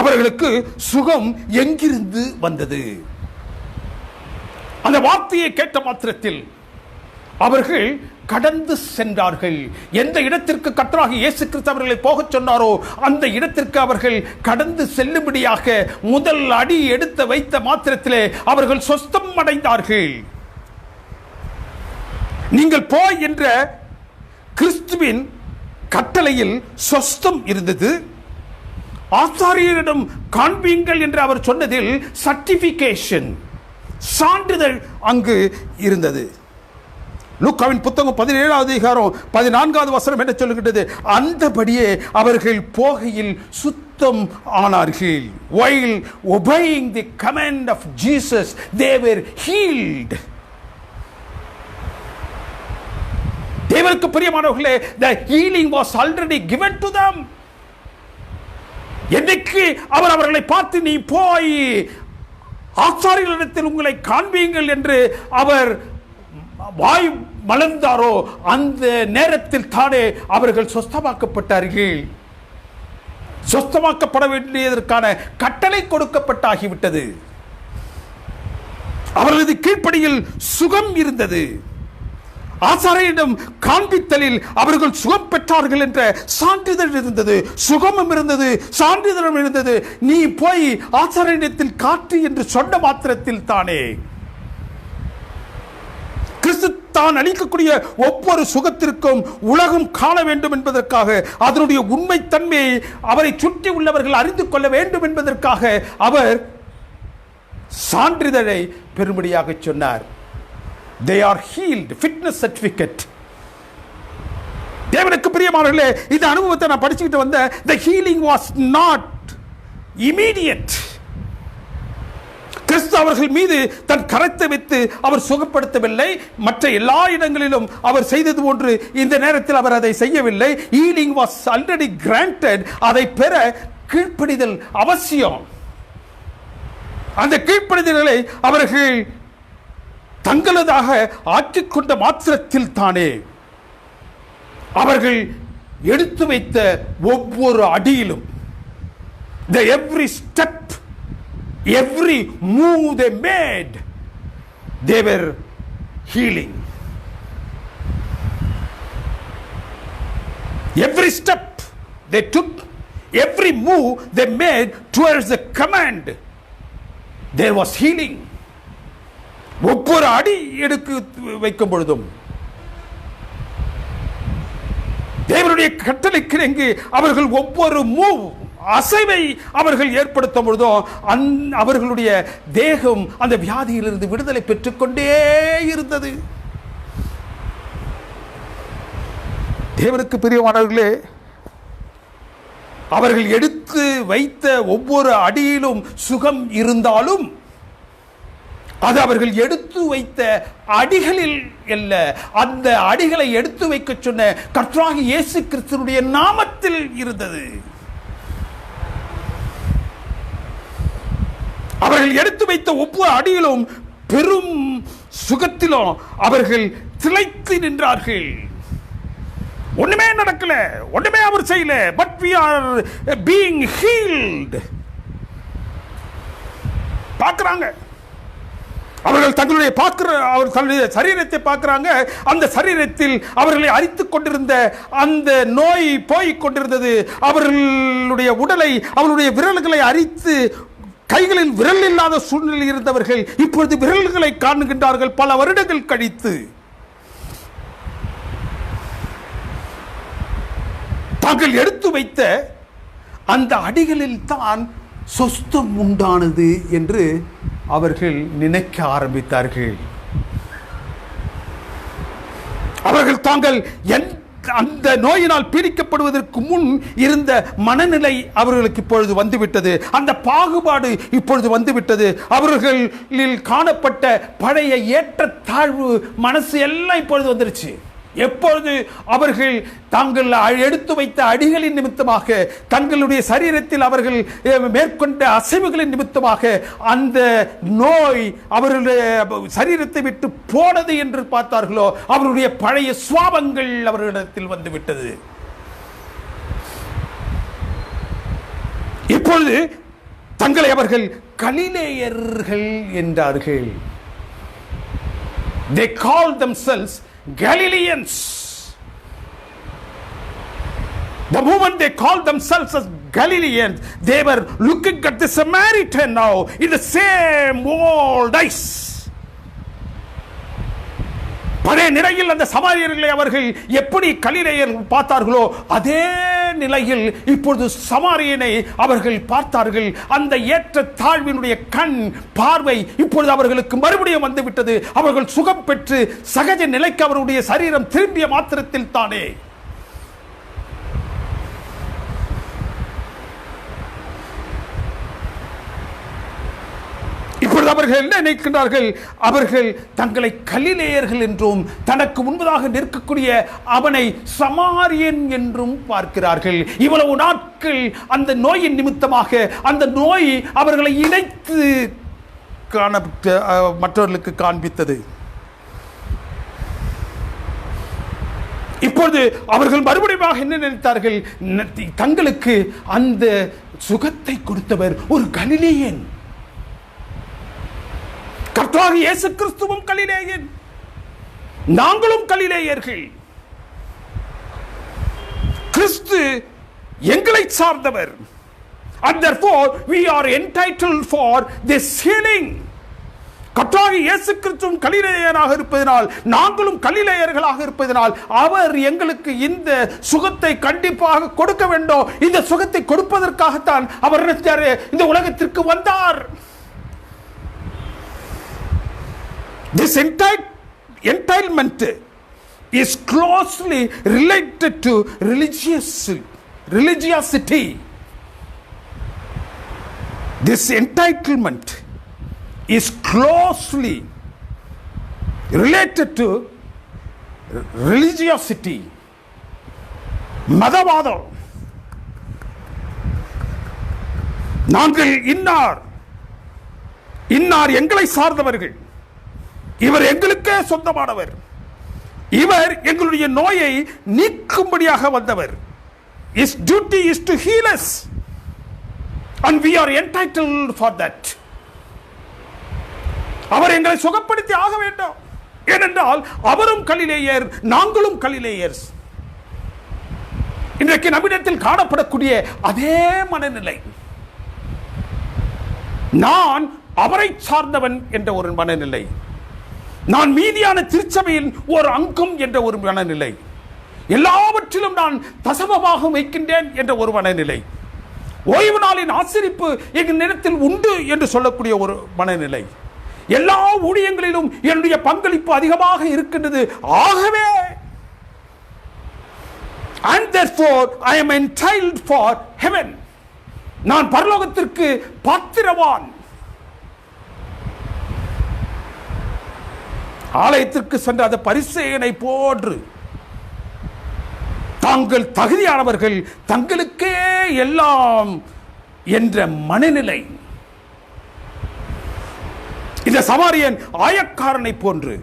அவர்களுக்கு சுகம் எங்கிருந்து வந்தது? அந்த வார்த்தையை கேட்ட மாத்திரத்தில் அவர்கள் கடந்து சென்றார்கள். எந்த இடத்திற்கு கர்த்தராகிய இயேசு கிறிஸ்து அவர்களை போகச் சொன்னாரோ அந்த இடத்திற்கு அவர்கள் கடந்து செல்லும்படியாக முதல் அடி எடுத்து வைத்த மாத்திரத்திலே அவர்கள் சொஸ்தம் அடைந்தார்கள். நீங்கள் போய் என்ற கிறிஸ்துவின் கட்டளையில் சொஸ்தம் இருந்தது. ஆசாரியரிடம் காண்பீங்கள் என்று அவர் சொன்னதில் சர்டிபிகேஷன், சான்றிதழ் அங்கு இருந்தது. லூக்காவின் புத்தகம் 17வது அதிகாரம் 14வது வசனம் என்ன சொல்லுகின்றது? அந்தபடியே அவர்கள் போகையில் சுத்தம் ஆனார்கள். while obeying the command of Jesus they were healed. தேவனுக்கு பிரியமானவர்களே, the healing was already given to them. என்னைக்கு அவர் அவர்களை பார்த்து நீ போய் ஆசாரியர்களிடத்தில் உங்களை காண்பீங்கள் என்று அவர் வாய் மலர்ந்தாரோ அந்த நேரத்தில் தானே அவர்கள் சொஸ்தமாக்கப்பட்டார்கள். சொஸ்தமாக்கப்பட வேண்டியதற்கான கட்டளை கொடுக்கப்பட்டாகிவிட்டது. அவர்களது கீழ்ப்படியில் சுகம் இருந்தது. ஆசாரியரிடம் காண்பித்தலில் அவர்கள் சுகம் பெற்றார்கள் என்ற சான்றிதழ் இருந்தது. சுகமும் இருந்தது, சான்றிதழும் இருந்தது. நீ போய் ஆசாரியரிடத்தில் காட்டு என்று சொன்ன மாத்திரத்தில் தானே கிறிஸ்து தான் அளிக்கக்கூடிய ஒவ்வொரு சுகத்திற்கும் உலகம் காண வேண்டும் என்பதற்காக, அதனுடைய உண்மைத்தன்மையை அவரை சுற்றி உள்ளவர்கள் அறிந்து கொள்ள வேண்டும் என்பதற்காக அவர் சான்றிதழை பெரும்படியாக சொன்னார். They are healed, fitness certificate. தேவனுக்கு பிரியமானவர்களே, இந்த அனுபவத்தை நான் படிச்சுக்கிட்டு வந்த, the healing was not immediate. கிறிஸ்து அவர்கள் மீது தன் கரத்தை வைத்து அவர் சுகப்படுத்தவில்லை. மற்ற எல்லா இடங்களிலும் அவர் செய்தது போன்று இந்த நேரத்தில் அவர் அதை செய்யவில்லை. healing was already granted. அதை பெற கீழ்ப்படிதல் அவசியம். அந்த கீழ்ப்படிதல்களை அவர்கள் தங்களதாக ஆற்றிக்கொண்ட மாத்திரத்தில் தானே அவர்கள் எடுத்து வைத்த ஒவ்வொரு அடியிலும், the every step, every move they made, they were healing. Every step they took, every move they made towards the command, there was healing. ஒவ்வொரு அடி எடுத்து வைக்கும் பொழுதும், தேவனுடைய கட்டளைக்கு இணங்கி அவர்கள் ஒவ்வொரு மூவ், அசைவை அவர்கள் ஏற்படுத்தும் பொழுதும் அவர்களுடைய தேகம் அந்த வியாதியிலிருந்து விடுதலை பெற்றுக்கொண்டே இருந்தது. தேவனுக்கு பிரியமானவர்களே, அவர்கள் எடுத்து வைத்த ஒவ்வொரு அடியிலும் சுகம் இருந்தாலும் அது அவர்கள் எடுத்து வைத்த அடிகளில் அல்ல, அந்த அடிகளை எடுத்து வைக்க சொன்ன கர்த்தராகிய இயேசு கிறிஸ்துவினுடைய நாமத்தில் இருந்தது. அவர்கள் எடுத்து வைத்த ஒவ்வொரு அடியிலும் பெரும் சுகத்திலும் அவர்கள் திளைத்து நின்றார்கள். ஒண்ணுமே நடக்கல, ஒண்ணுமே அவர் செய்யல, but we are being healed. பார்க்கறாங்க, அவர்கள் தங்களுடைய சரீரத்தை பார்க்கிறாங்க. அந்த சரீரத்தில் அவர்களை அரித்துக் கொண்டிருந்த அந்த நோய் போய்க் கொண்டிருந்தது. அவர்களுடைய உடலை, அவருடைய விரல்களை அரித்து கைகளில் விரல் இல்லாத சூழ்நிலையில் இருந்தவர்கள் இப்பொழுது விரல்களை காணுகின்றார்கள் பல வருடங்கள் கழித்து. தாங்கள் எடுத்து வைத்த அந்த அடிகளில் தான் சொஸ்தம் உண்டானது என்று அவர்கள் நினைக்க ஆரம்பித்தார்கள். அவர்கள் தாங்கள் அந்த நோயினால் பீடிக்கப்படுவதற்கு முன் இருந்த மனநிலை அவர்களுக்கு இப்பொழுது வந்துவிட்டது. அந்த பாகுபாடு இப்பொழுது வந்துவிட்டது. அவர்களில் காணப்பட்ட பழைய ஏற்றத்தாழ்வு மனசு எல்லாம் இப்பொழுது வந்துருச்சு. எப்பொழுது அவர்கள் தாங்கள் எடுத்து வைத்த அடிகளின் நிமித்தமாக, தங்களுடைய சரீரத்தில் அவர்கள் மேற்கொண்ட அசைவுகளின் நிமித்தமாக அந்த நோய் அவர்களுடைய சரீரத்தை விட்டு போனது என்று பார்த்தார்களோ, அவருடைய பழைய சுவாபங்கள் அவர்களிடத்தில் வந்துவிட்டது. இப்பொழுது தங்களை அவர்கள் கலிலேயர்கள் என்றார்கள். They called themselves Galileans. The moment they called themselves as Galileans, they were looking at the Samaritan now in the same old eyes. பழைய நிலையில் அந்த சமாரியர்களை அவர்கள் எப்படி கலிலேயர் பார்த்தார்களோ அதே நிலையில் இப்பொழுது சமாரியனை அவர்கள் பார்த்தார்கள். அந்த ஏற்ற தாழ்வினுடைய கண் பார்வை இப்பொழுது அவர்களுக்கு மறுபடியும் வந்துவிட்டது. அவர்கள் சுகம் பெற்று சகஜ நிலைக்கு அவருடைய சரீரம் திரும்பிய மாத்திரத்தில் தானே இப்பொழுது அவர்கள் என்ன நினைக்கின்றார்கள்? அவர்கள் தங்களை கலிலேயர்கள் என்றும் தனக்கு முன்பதாக நிற்கக்கூடிய அவனை சமாரியன் என்றும் பார்க்கிறார்கள். இவ்வளவு நாட்கள் அந்த நோயின் நிமித்தமாக அந்த நோய் அவர்களை இணைத்து மற்றவர்களுக்கு காண்பித்தது. இப்பொழுது அவர்கள் மறுபடியும் என்ன நினைத்தார்கள்? தங்களுக்கு அந்த சுகத்தை கொடுத்தவர் ஒரு கலிலேயன். கர்த்தராகிய இயேசு கிறிஸ்துவும் கலிலேயன், நாங்களும் கலிலேயர்கள். கிறிஸ்து எங்களை சார்ந்தவர். And therefore we are entitled for this healing. கர்த்தராகிய இயேசு கிறிஸ்துவும் கலிலேயனாக இருப்பதனால், நாங்களும் கலிலேயர்களாக இருப்பதனால் அவர் எங்களுக்கு இந்த சுகத்தை கண்டிப்பாக கொடுக்க வேண்டும். இந்த சுகத்தை கொடுப்பதற்காகத்தான் அவர் இந்த உலகத்திற்கு வந்தார். This entitlement, is closely related to religiosity. This entitlement is closely related to religiosity. மதவாதம். நாங்கள் இன்னார் எங்களை சார்ந்தவர்கள், இவர் எங்களுக்கே சொந்தமானவர், இவர் எங்களுடைய நோயை நீக்கும்படியாக வந்தவர். His duty is to heal us and we are entitled for that. அவர் எங்களை சுகப்படுத்தி ஆக வேண்டும். ஏனென்றால் அவரும் கலிலேயர், நாங்களும் கலிலேயர்ஸ். இன்றைக்கு நம்மிடத்தில் காணப்படக்கூடிய அதே மனநிலை, நான் அவரை சார்ந்தவன் என்ற ஒரு மனநிலை, நான் மீதியான திருச்சபையின் ஒரு அங்கம் என்ற ஒரு மனநிலை, எல்லாவற்றிலும் நான் தசமமாக வைக்கின்றேன் என்ற ஒரு மனநிலை, ஓய்வு நாளின் ஆசரிப்பு எங்கள் நேரத்தில் உண்டு என்று சொல்லக்கூடிய ஒரு மனநிலை, எல்லா ஊழியங்களிலும் என்னுடைய பங்களிப்பு அதிகமாக இருக்கின்றது, ஆகவே and therefore I am entitled for heaven, நான் பரலோகத்திற்கு பாத்திரவான். ஆலயத்திற்கு சென்ற அந்த பரிசேயனை போன்று தாங்கள் தகுதியானவர்கள், தங்களுக்கே எல்லாம் என்ற மனநிலை. இந்த சமாரியன் ஆயக்காரனை போன்று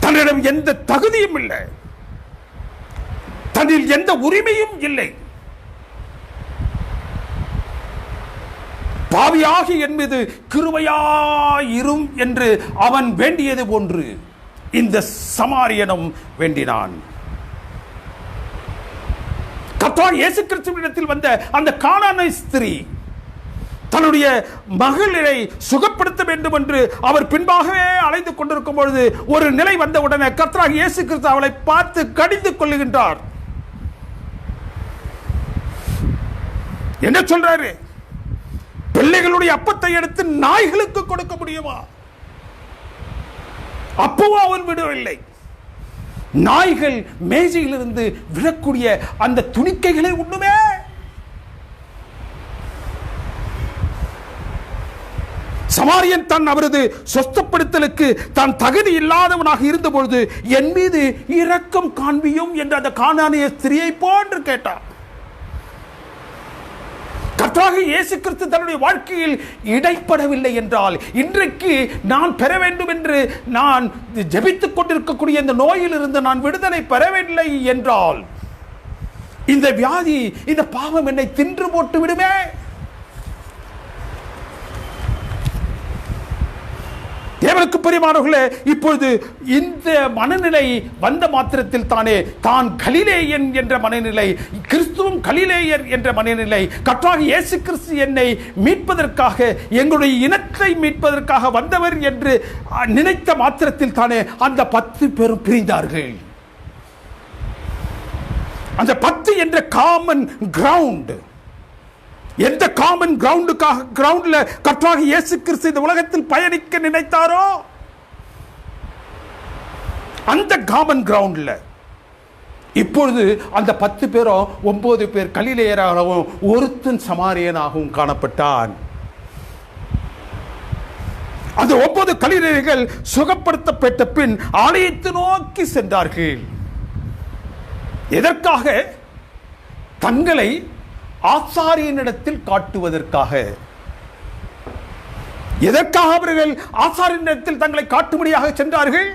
தன்னிடம் எந்த தகுதியும் இல்லை, தன்னில் எந்த உரிமையும் இல்லை, பாவியாகி என்பது கிருபையாயிரும் என்று அவன் வேண்டியது போன்று இந்த சமாரியனும் வேண்டினான். கர்த்தர் இயேசு கிறிஸ்துவினிடத்தில் வந்த அந்த கானானிய ஸ்திரீ தன்னுடைய மகளை சுகப்படுத்த வேண்டும் என்று அவர் பின்பாகவே அலைந்து கொண்டிருக்கும் பொழுது ஒரு நிலை வந்தவுடனே கர்த்தர் இயேசு கிறிஸ்து அவளை பார்த்து கடிந்து கொள்ளுகின்றார். என்ன சொல்றாரு? பிள்ளைகளுடைய அப்பத்தை எடுத்து நாய்களுக்கு கொடுக்க முடியுமா? அப்பவும் அவன் விடவில்லை. நாய்கள் மேஜையிலிருந்து விழக்கூடிய அந்த துணிக்கைகளை உண்ணுமே. சமாரியன் தன் அவரது சொஸ்தப்படுத்தலுக்கு தான் தகுதி இல்லாதவனாக இருந்த பொழுது என் மீது இரக்கம் காண்பியும் என்று அந்த கானானிய ஸ்திரியை போன்று கேட்டார். கர்த்தராகிய இயேசு கிறிஸ்து தன்னுடைய வாழ்க்கையில் இடைப்படவில்லை என்றால், இன்றைக்கு நான் பெற வேண்டும் என்று நான் ஜெபித்துக் கொண்டிருக்கக்கூடிய இந்த நோயில் இருந்து நான் விடுதலை பெறவில்லை என்றால், இந்த வியாதி, இந்த பாவம் என்னை தின்று போட்டு விடுமே. தேவனுக்கு பிரியமானவர்களே, இப்பொழுது இந்த மனநிலை வந்த மாத்திரத்தில் தானே தான் கலிலேயன் என்ற மனநிலை, கிறிஸ்துவும் கலிலேயர் என்ற மனநிலை, கர்த்தராகிய இயேசு கிறிஸ்து என்னை மீட்பதற்காக, எங்களுடைய இனத்தை மீட்பதற்காக வந்தவர் என்று நினைத்த மாத்திரத்தில் தானே அந்த 10 பேரும் பிரிந்தார்கள். அந்த 10 என்ற காமன் கிரவுண்ட், எந்த காமன் கிரவுண்ட்ல கர்த்தராகிய இயேசு கிறிஸ்து இந்த உலகத்தில் பயணிக்க நினைத்தாரோ அந்த காமன் கிரவுண்ட்ல இப்பொழுது அந்த 10 பேரும் 9 பேர் கலிலேயராகவும் ஒருத்தன் சமாரியனாகவும் காணப்பட்டான். அந்த 9 கலிலேயர்கள் சுகப்படுத்தப்பட்ட பின் ஆலயத்தை நோக்கி சென்றார்கள். எதற்காக? தங்களை ஆசாரியனிடத்தில் காட்டுவதற்காக. எதற்காக அவர்கள் ஆசாரியனிடத்தில் தங்களை காட்டும்படியாக சென்றார்கள்?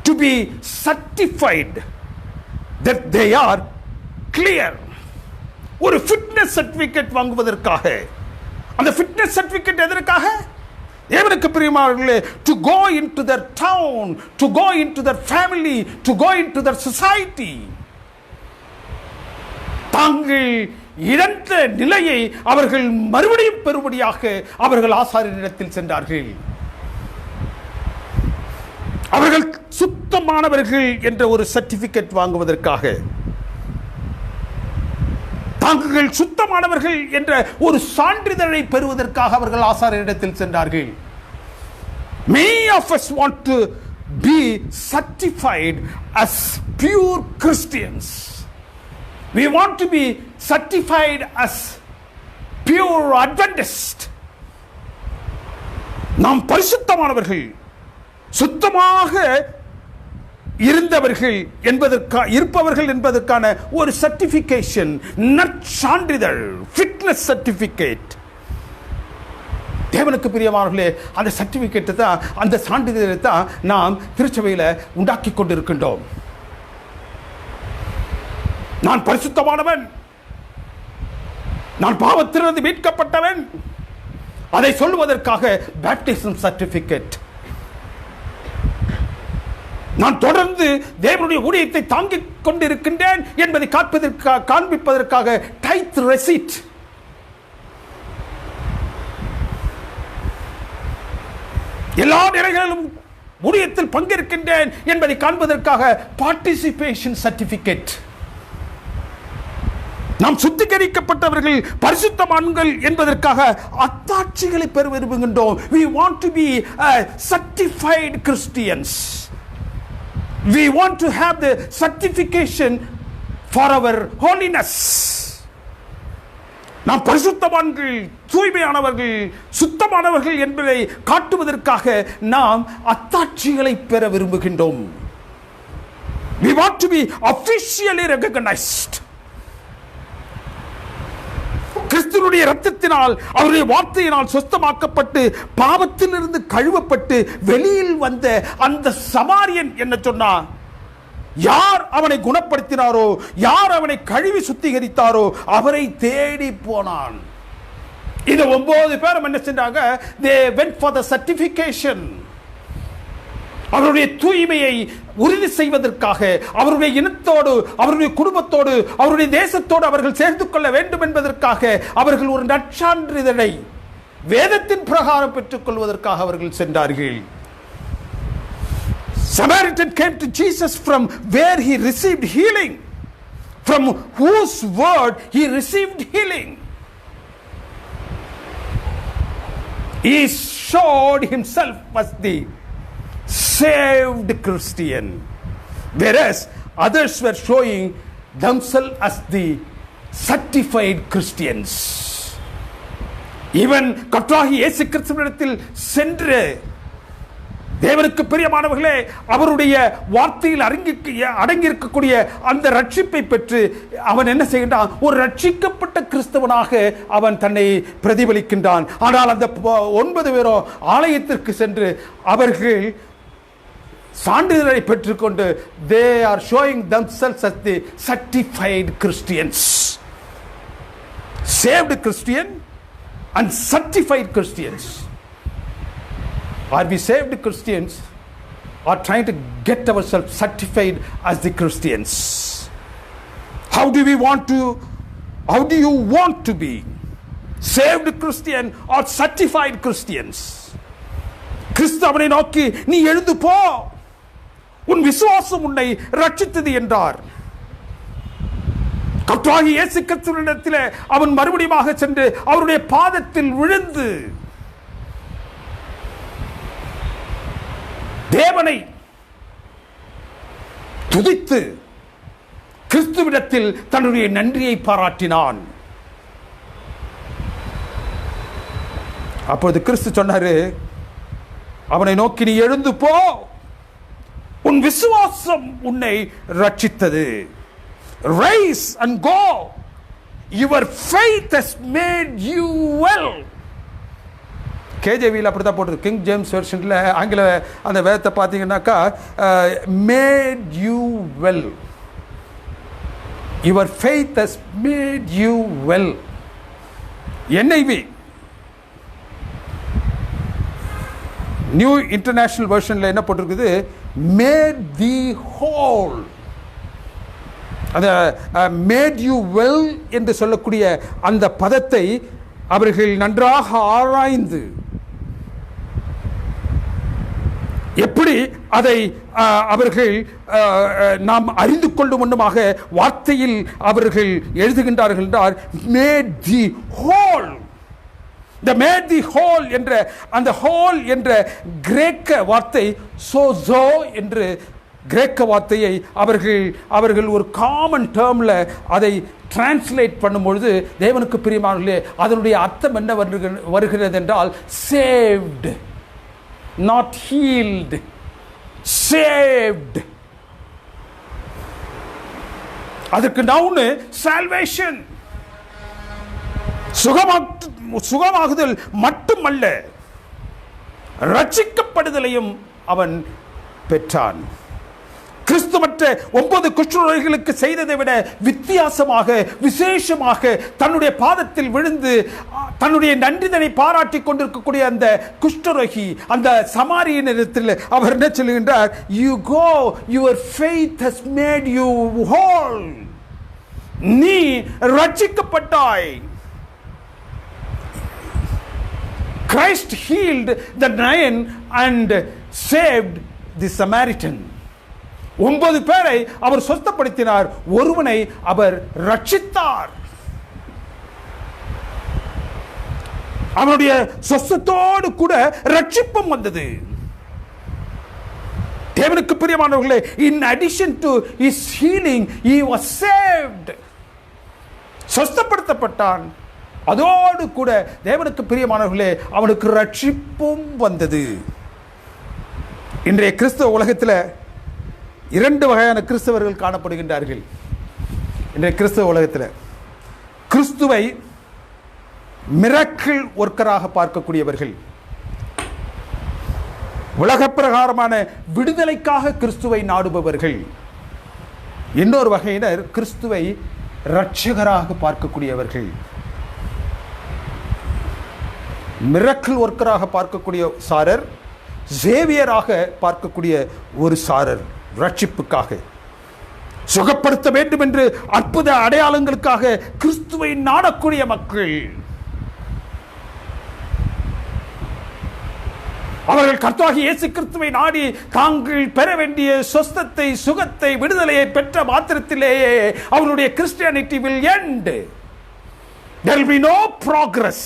To be certified that they are clear. ஒரு ஃபிட்னஸ் சர்டிபிகேட் வாங்குவதற்காக. அந்த ஃபிட்னஸ் சர்டிபிகேட் எதற்காக? தேவனுக்கு பிரியமானவர்களே, to go into their town, to go into their family, to go into their society. தாங்கள் இழந்த நிலையை அவர்கள் மறுபடியும் பெறும்படியாக அவர்கள் ஆசாரியனிடத்தில் சென்றார்கள். அவர்கள் சுத்தமானவர்கள் என்ற ஒரு சர்டிபிகேட் வாங்குவதற்காக, தாங்கள் சுத்தமானவர்கள் என்ற ஒரு சான்றிதழை பெறுவதற்காக அவர்கள் ஆசாரியனிடத்தில் சென்றார்கள். Many of us want to be certified as pure Christians. We want to be certified as pure Adventists. நாம் பரிசுத்தமானவர்கள், சுத்தமாக இருப்பவர்கள் என்பதற்கான ஒரு சர்டிபிகேஷன், நற்சான்றிதழ், ஃபிட்னஸ் சர்டிபிகேட். தேவனுக்கு பிரியமானவர்களே, அந்த சர்டிபிகேட்டை தான், அந்த சான்றிதழை தான் நாம் திருச்சபையில் உண்டாக்கி கொண்டிருக்கின்றோம். நான் பரிசுத்தமானவன், நான் பாவத்திலிருந்து மீட்கப்பட்டவன், அதை சொல்வதற்காக பேப்டிசம் சர்டிபிகேட். நான் தொடர்ந்து தேவனுடைய ஊழியத்தை தாங்கிக் கொண்டிருக்கின்றேன் என்பதை காண்பிப்பதற்காக டைத் ரெசிட். எல்லா நிலைகளிலும் ஊழியத்தில் பங்கேற்கின்றேன் என்பதை காண்பதற்காக பார்ட்டிசிபேஷன் சர்டிபிகேட். நாம் சுத்திகரிக்கப்பட்டவர்கள், பரிசுத்தமான்கள் என்பதற்காக அத்தாட்சிகளை பெற விரும்புகின்றோம். We want to be certified Christians. We want to have the certification for our holiness. நாம் பரிசுத்தமான்கள், தூய்மையானவர்கள், சுத்தமானவர்கள் என்பதை காட்டுவதற்காக நாம் அத்தாட்சிகளை பெற விரும்புகின்றோம். We want to be officially recognized. கிறிஸ்துவினுடைய இரத்தத்தினால், அவருடைய வார்த்தையினால் சுத்தமாக்கப்பட்டு பாவத்திலிருந்து கழுவப்பட்டு வெளியில் வந்த அந்த சமாரியன் என்ன சொன்னார்? யார் அவனை குணப்படுத்தினாரோ, யார் அவனை கழுவி சுத்திகரித்தாரோ அவரை தேடி போனான். இந்த 9 பேரும் என்ன செஞ்சாங்க? They went for the certification. அவருடைய தூய்மையை உறுதி செய்வதற்காக, அவருடைய இனத்தோடு, அவருடைய குடும்பத்தோடு, அவருடைய தேசத்தோடு அவர்கள் சேர்ந்து கொள்ள வேண்டும் என்பதற்காக அவர்கள் ஒரு நற்சான்றிதழை வேதத்தின் பிரகாரம் பெற்றுக் கொள்வதற்காக அவர்கள் சென்றார்கள். Samaritan came to Jesus from where he received healing, from whose word he received healing. He showed himself as the saved Christian, whereas others were showing themselves as the certified Christians. Even கர்த்தராகிய இயேசு கிறிஸ்துவினிடத்தில் சென்று, தேவனுக்கு பிரியமானவர்களே, அவருடைய வார்த்தையில் அடங்கியிருக்கக்கூடிய அந்த ரட்சிப்பை பெற்று அவன் என்ன செய்கின்றான்? ஒரு ரட்சிக்கப்பட்ட கிறிஸ்தவனாக அவன் தன்னை பிரதிபலிக்கின்றான். ஆனால் அந்த 9 பேரும் ஆலயத்திற்கு சென்று அவர்கள் சான்றிதழை பெற்றுக்கொண்டு they are showing themselves as the certified Christians. Saved Christian and certified Christians. Are we saved Christians or trying to get ourselves certified as the Christians? How do you want to be? Saved Christian or certified Christians? கிறிஸ்துவை நோக்கி நீ எழுந்து போ, உன் விசுவாசம் உன்னை ரட்சித்தது என்றார். கர்த்தராகிய இயேசு கிறிஸ்துவினிடத்தில் அவன் மறுபடியும் சென்று அவருடைய பாதத்தில் விழுந்து தேவனை துதித்து கிறிஸ்துவிடத்தில் தன்னுடைய நன்றியை பாராட்டினான். அப்பொழுது கிறிஸ்து சொன்னாரு, அவனை நோக்கி நீ எழுந்து போ, உன் விசுவாசம் உன்னை ரட்சித்தது. Rise and go, your faith has made you well. கேஜேவியில் அப்படித்தான் போட்டிருக்கு. கிங் ஜேம்ஸ் வெர்ஷன்ல, ஆங்கில அந்த வேதத்தை பார்த்தீங்கன்னாக்கா made you well, your faith has made you well. NIV new international வெர்ஷன்ல என்ன போட்டிருக்குது? made thee whole. அந்த made you well என்று சொல்லக்கூடிய அந்த பதத்தை அவர்கள் நன்றாக ஆராய்ந்து எப்படி அதை அவர்கள் நாம் அறிந்து கொள்ளும் ஒன்றுமாக வார்த்தையில் அவர்கள் எழுதுகின்றார்கள் என்றால், made thee whole. the made the whole என்ற அந்த whole என்ற கிரேக்க வார்த்தை சோசோ என்று கிரேக்க வார்த்தையை அவர்கள் ஒரு காமன் டேர்ம்ல அதை டிரான்ஸ்லேட் பண்ணும்பொழுது தேவனுக்கு பிரியமானவர்களே அதனுடைய அர்த்தம் என்ன வருகிறது என்றால் saved, not healed, saved. அதற்கு நவுன் salvation, சுகமாகுதல் மட்டுமல்ல, ரட்சிக்கப்படுதலையும் அவன் பெற்றான். கிறிஸ்து மற்ற 9 குஷ்டரோகிகளுக்கு செய்ததை விட வித்தியாசமாக விசேஷமாக தன்னுடைய பாதத்தில் விழுந்து தன்னுடைய நன்றிதனை பாராட்டி கொண்டிருக்கக்கூடிய அந்த குஷ்டரோகி அந்த சமாரியனிடத்தில் அவர் என்ன சொல்லுகின்றார்? You go, your faith has made you whole. நீ ரட்சிக்கப்பட்டாய். Christ healed the 9 and saved the Samaritan. 9 பேரை அவர் சொஸ்தப்படுத்தினார், ஒருவனை அவர் ரட்சித்தார். அவனுடைய சொஸ்தத்தோடு கூட ரட்சிப்பும் வந்தது. தேவனுக்கு பிரியமானவர்களே, in addition to his healing he was saved. சொஸ்தப்படுத்தப்பட்டான், அதோடு கூட தேவனுக்கு பிரியமானவர்களே அவனுக்கு ரட்சிப்பும் வந்தது. இன்றைய கிறிஸ்தவ உலகத்தில் 2 வகையான கிறிஸ்தவர்கள் காணப்படுகின்றார்கள். இன்றைய கிறிஸ்தவ உலகத்தில் கிறிஸ்துவை மிரக்கிள் ஒர்க்கராக பார்க்கக்கூடியவர்கள், உலக பிரகாரமான விடுதலைக்காக கிறிஸ்துவை நாடுபவர்கள். இன்னொரு வகையினர் கிறிஸ்துவை இரட்சகராக பார்க்கக்கூடியவர்கள். மிரக்கிள் ஒர்க்கராக பார்க்கக்கூடிய சாரர், சேவியராக பார்க்கக்கூடிய ஒரு சாரர், ரட்சிப்புக்காக சுகப்படுத்த வேண்டும் என்று அற்புத அடையாளங்களுக்காக கிறிஸ்துவை நாடக்கூடிய மக்கள். அவர்கள் கர்த்தராகிய இயேசு கிறிஸ்துவை நாடி தாங்கள் பெற வேண்டிய சொஸ்தத்தை, சுகத்தை, விடுதலையை பெற்ற மாத்திரத்திலேயே அவருடைய Christianity will end. There will be no progress.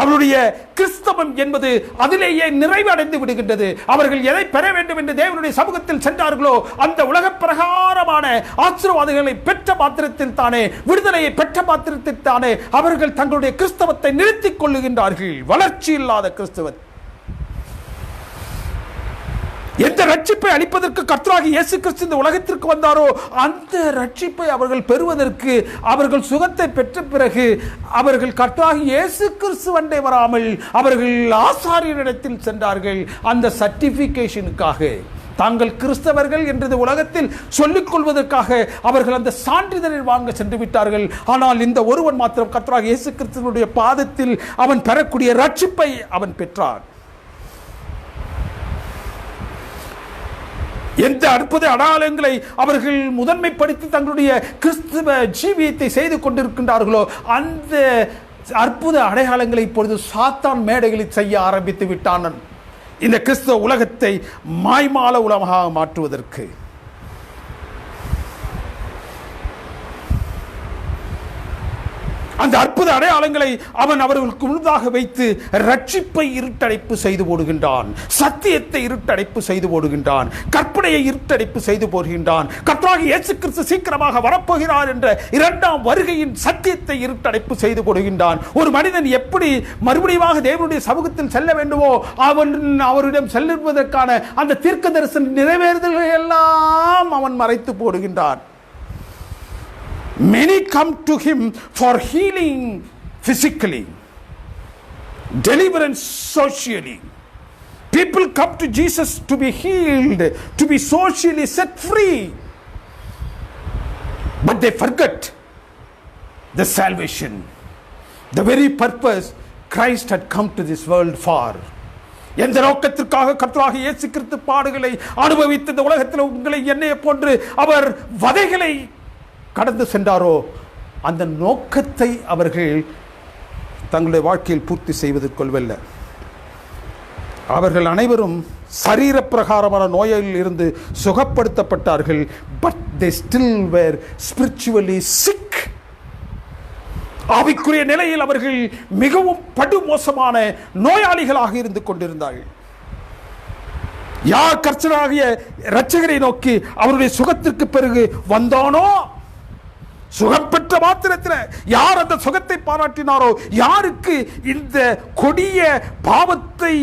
அவருடைய கிறிஸ்தவம் என்பது அதிலேயே நிறைவடைந்து விடுகின்றது. அவர்கள் எதை பெற வேண்டும் என்று தேவனுடைய சமூகத்தில் சென்றார்களோ அந்த உலக பிரகாரமான ஆசீர்வாதங்களை பெற்ற மாத்திரத்தில் தானே, விடுதலையை பெற்ற மாத்திரத்தில் தானே அவர்கள் தங்களுடைய கிறிஸ்தவத்தை நிறுத்திக் கொள்ளுகின்றார்கள். வளர்ச்சி இல்லாத கிறிஸ்தவம். எந்த ரட்சிப்பை அளிப்பதற்கு கர்த்தராகிய இயேசு கிறிஸ்து இந்த உலகத்திற்கு வந்தாரோ அந்த ரட்சிப்பை அவர்கள் பெறுவதற்கு, அவர்கள் சுகத்தை பெற்ற பிறகு அவர்கள் கர்த்தராகிய இயேசு கிறிஸ்துவண்டை வராமல் அவர்கள் ஆசாரியரிடத்தில் சென்றார்கள். அந்த சர்டிபிகேஷனுக்காக, தாங்கள் கிறிஸ்தவர்கள் என்று உலகத்தில் சொல்லிக் கொள்வதற்காக அவர்கள் அந்த சான்றிதழை வாங்க சென்று விட்டார்கள். ஆனால் இந்த ஒருவன் மாத்திரம் கர்த்தராகிய இயேசு கிறிஸ்துவினுடைய பாதத்தில் அவன் பெறக்கூடிய ரட்சிப்பை அவன் பெற்றான். எந்த அற்புத அடையாளங்களை அவர்கள் முதன்மைப்படுத்தி தங்களுடைய கிறிஸ்துவ ஜீவியத்தை செய்து கொண்டிருக்கின்றார்களோ அந்த அற்புத அடையாளங்களை இப்பொழுது சாத்தான் மேடைகளில் செய்ய ஆரம்பித்து விட்டான். இந்த கிறிஸ்துவ உலகத்தை மாய்மால உலகமாக மாற்றுவதற்கு. அந்த அற்புத அடையாளங்களை அவன் அவர்களுக்கு முன்னதாக வைத்து ரட்சிப்பை இருட்டடைப்பு செய்து போடுகின்றான், சத்தியத்தை இருட்டடைப்பு செய்து போடுகின்றான், கற்பனையை இருட்டடைப்பு செய்து போடுகின்றான். கர்த்தராகிய இயேசு கிறிஸ்து சீக்கிரமாக வரப்போகிறார் என்ற 2ஆம் வருகையின் சத்தியத்தை இருட்டடைப்பு செய்து போடுகின்றான். ஒரு மனிதன் எப்படி மறுபடியும் தேவனுடைய சமூகத்தில் செல்ல வேண்டுமோ அவரிடம் செல்லுவதற்கான அந்த தீர்க்க தரிசன நிறைவேறுதல்களை எல்லாம் அவன் மறைத்து போடுகின்றான். Many come to him for healing physically, deliverance socially. People come to Jesus to be healed, to be socially set free. But they forget the salvation, the very purpose Christ had come to this world for. எந்த நோக்கத்திற்காக கர்த்தராகிய இயேசு கிறிஸ்து பாடுகளை அனுபவித்து இந்த உலகத்தில் உங்களை என்னைய போன்று அவர் வதைகளை கடந்து சென்றாரோ அந்த நோக்கத்தை அவர்கள் தங்களுடைய வாழ்க்கையில் பூர்த்தி செய்வதற்கொள்வல்ல. அவர்கள் அனைவரும் சரீர பிரகாரமான நோயில் இருந்து சுகப்படுத்தப்பட்டார்கள். But they still were spiritually sick. ஆவிக்குரிய நிலையில் அவர்கள் மிகவும் படுமோசமான நோயாளிகளாக இருந்து கொண்டிருந்தார்கள். யார் கர்த்தராகிய இரட்சகரை நோக்கி அவருடைய சுகத்திற்கு பிறகு வந்தானோ, சுகம் பெற்ற மாத்திரத்தில் யார் அந்த சுகத்தை பாராட்டினாரோ, யாருக்கு இந்த கொடிய பாவத்தை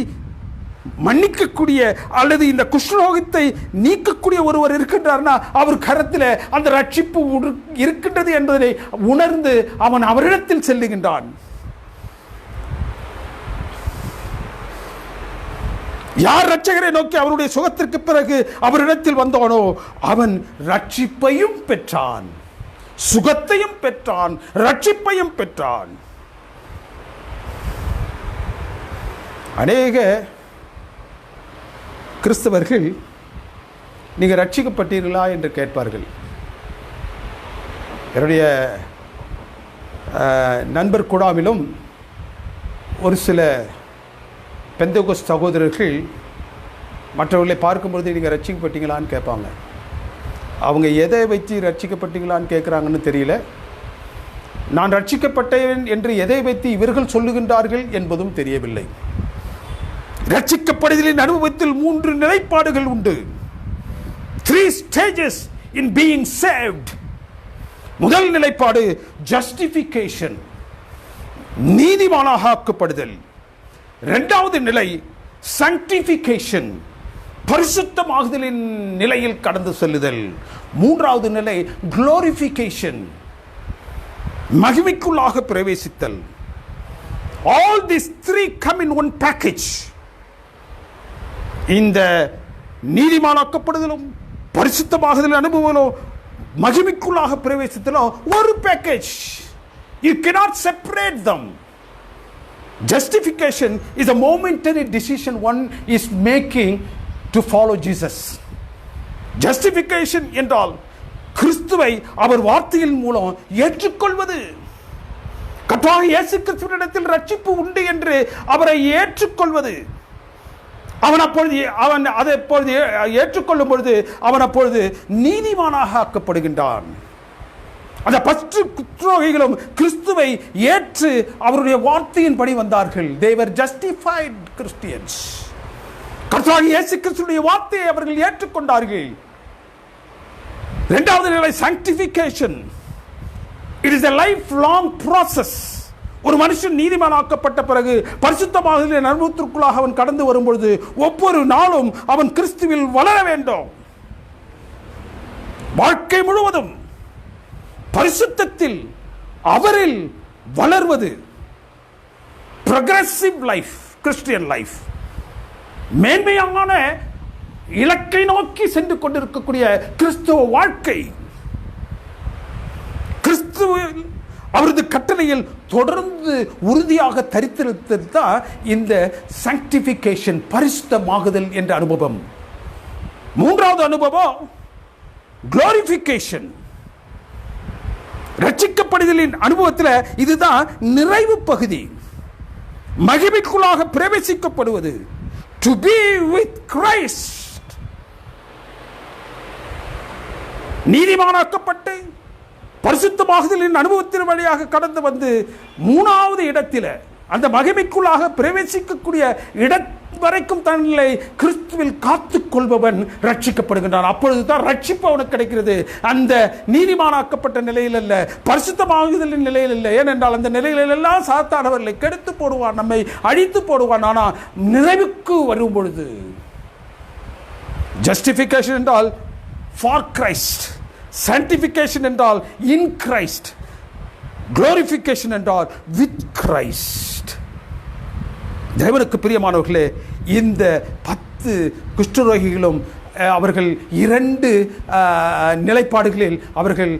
மன்னிக்கக்கூடிய அல்லது இந்த குஷ்ரோகத்தை நீக்கக்கூடிய ஒருவர் இருக்கின்றார்னா அவர் கரத்தில் அந்த ரட்சிப்பு இருக்கின்றது என்பதை உணர்ந்து அவன் அவரிடத்தில் செல்லுகின்றான். யார் ரட்சகரை நோக்கி அவருடைய சுகத்திற்கு பிறகு அவரிடத்தில் வந்தானோ அவன் ரட்சிப்பையும் பெற்றான், சுகத்தையும் பெற்றான், ரட்சிப்பையும் பெற்றான். அநேக கிறிஸ்தவர்கள் நீங்கள் ரட்சிக்கப்பட்டீர்களா என்று கேட்பார்கள். என்னுடைய நண்பர் கூடாவிலும் ஒரு சில பெந்தகோஸ்து சகோதரர்கள் மற்றவர்களை பார்க்கும்பொழுது நீங்கள் ரட்சிக்கப்பட்டீங்களான்னு கேட்பாங்க. அவங்க எதை வச்சு ரட்சிக்கப்பட்டீங்களான்னு கேட்குறாங்கன்னு தெரியல. நான் ரட்சிக்கப்பட்டேன் என்று எதை வைத்து இவர்கள் சொல்லுகின்றார்கள் என்பதும் தெரியவில்லை. ரட்சிக்கப்படுதலின் அனுபவத்தில் 3 நிலைப்பாடுகள் உண்டு. 3 stages in being saved. முதல் நிலைப்பாடு ஜஸ்டிஃபிகேஷன், நீதிமானாக ஆக்கப்படுதல். இரண்டாவது நிலை sanctification, பரிசுத்தமாகுதலின் நிலையில் கடந்து செல்லுதல். மூன்றாவது நிலை glorification, மகிமைக்குள்ளாக பிரவேசித்தல். All these 3 come in one package. இந்த நீதிமானாக்கப்படுதலும் பரிசுத்தமாகுதல் அனுபவமோ மகிமைக்குள்ளாக பிரவேசித்தலோ ஒரு package. You cannot separate them. Justification is a momentary decision one is making to follow Jesus. Justification என்றால் கிறிஸ்துவை அவர் வார்த்தையின் மூலம் ஏற்றுக்கொள்வது. கர்த்தராகிய இயேசு கிறிஸ்துவினிடத்தில் ரட்சிப்பு உண்டு என்று அவரை ஏற்றுக்கொள்வது. அவன் அதை ஏற்றுக்கொள்ளும் பொழுது அவன் அப்பொழுது நீதிமானாக ஆக்கப்படுகின்றான். அந்த 10 குற்றவாளிகளும் கிறிஸ்துவை ஏற்று அவருடைய வார்த்தையின் படி வந்தார்கள். They were justified Christians. கர்த்தராகிய இயேசு கிறிஸ்துவினுடைய வார்த்தையை அவர்கள் ஏற்றுக்கொண்டார்கள். இரண்டாவது நிலை sanctification. It is a lifelong process. ஒரு மனுஷன் நீதிமானாக்கப்பட்ட பிறகு பரிசுத்தமாக அனுபவத்திற்குள்ளாக அவன் கடந்து வரும்பொழுது ஒவ்வொரு நாளும் அவன் கிறிஸ்துவில் வளர வேண்டும். வாழ்க்கை முழுவதும் பரிசுத்தத்தில் அவரில் வளர்வது progressive life, Christian life. மேன்மையான இலக்கை நோக்கி சென்று கொண்டிருக்கக்கூடிய கிறிஸ்துவ வாழ்க்கை. கிறிஸ்துவில் அவரது கட்டளையில் தொடர்ந்து உறுதியாக தரித்திருத்தல் தான் இந்த sanctification, பரிசுத்தமாகுதல் என்ற அனுபவம். மூன்றாவது அனுபவம் glorification. ரட்சிக்கப்படுதலின் அனுபவத்தில் இதுதான் நிறைவு பகுதி. மகிமைக்குள்ளாக பிரவேசிக்கப்படுவது. To be with Christ. நீதிமானாக்கப்பட்டு பரிசுத்தமாகுதலின் அனுபவத்தின் வழியாக கடந்து வந்து மூணாவது இடத்தில் அந்த மகிமைக்குள்ளாக பிரவேசிக்கக்கூடிய இடம் வரைக்கும் தன்னை கிறிஸ்துவில் காத்துக் கொள்பவன் ரட்சிக்கப்படுகின்றான். அப்பொழுதுதான் ரட்சிப்பு அவனுக்கு கிடைக்கிறது. அந்த நீதிமானாக்கப்பட்ட நிலையில் அல்ல, பரிசுத்தமாகுதலின் நிலையில் இல்லை. ஏனென்றால் அந்த நிலையிலெல்லாம் சாத்தானவர்களை கெடுத்து போடுவான், நம்மை அழித்து போடுவான். ஆனால் நிறைவுக்கு வரும் பொழுது ஜஸ்டிஃபிகேஷன் என்றால் ஃபார் கிரைஸ்ட், sanctification என்றால் in Christ, glorification என்றால் with Christ. தேவனுக்கு பிரியமானவர்களே, இந்த 10 குஷ்டரோகிகளும் அவர்கள் 2 நிலைப்பாடுகளில் அவர்கள்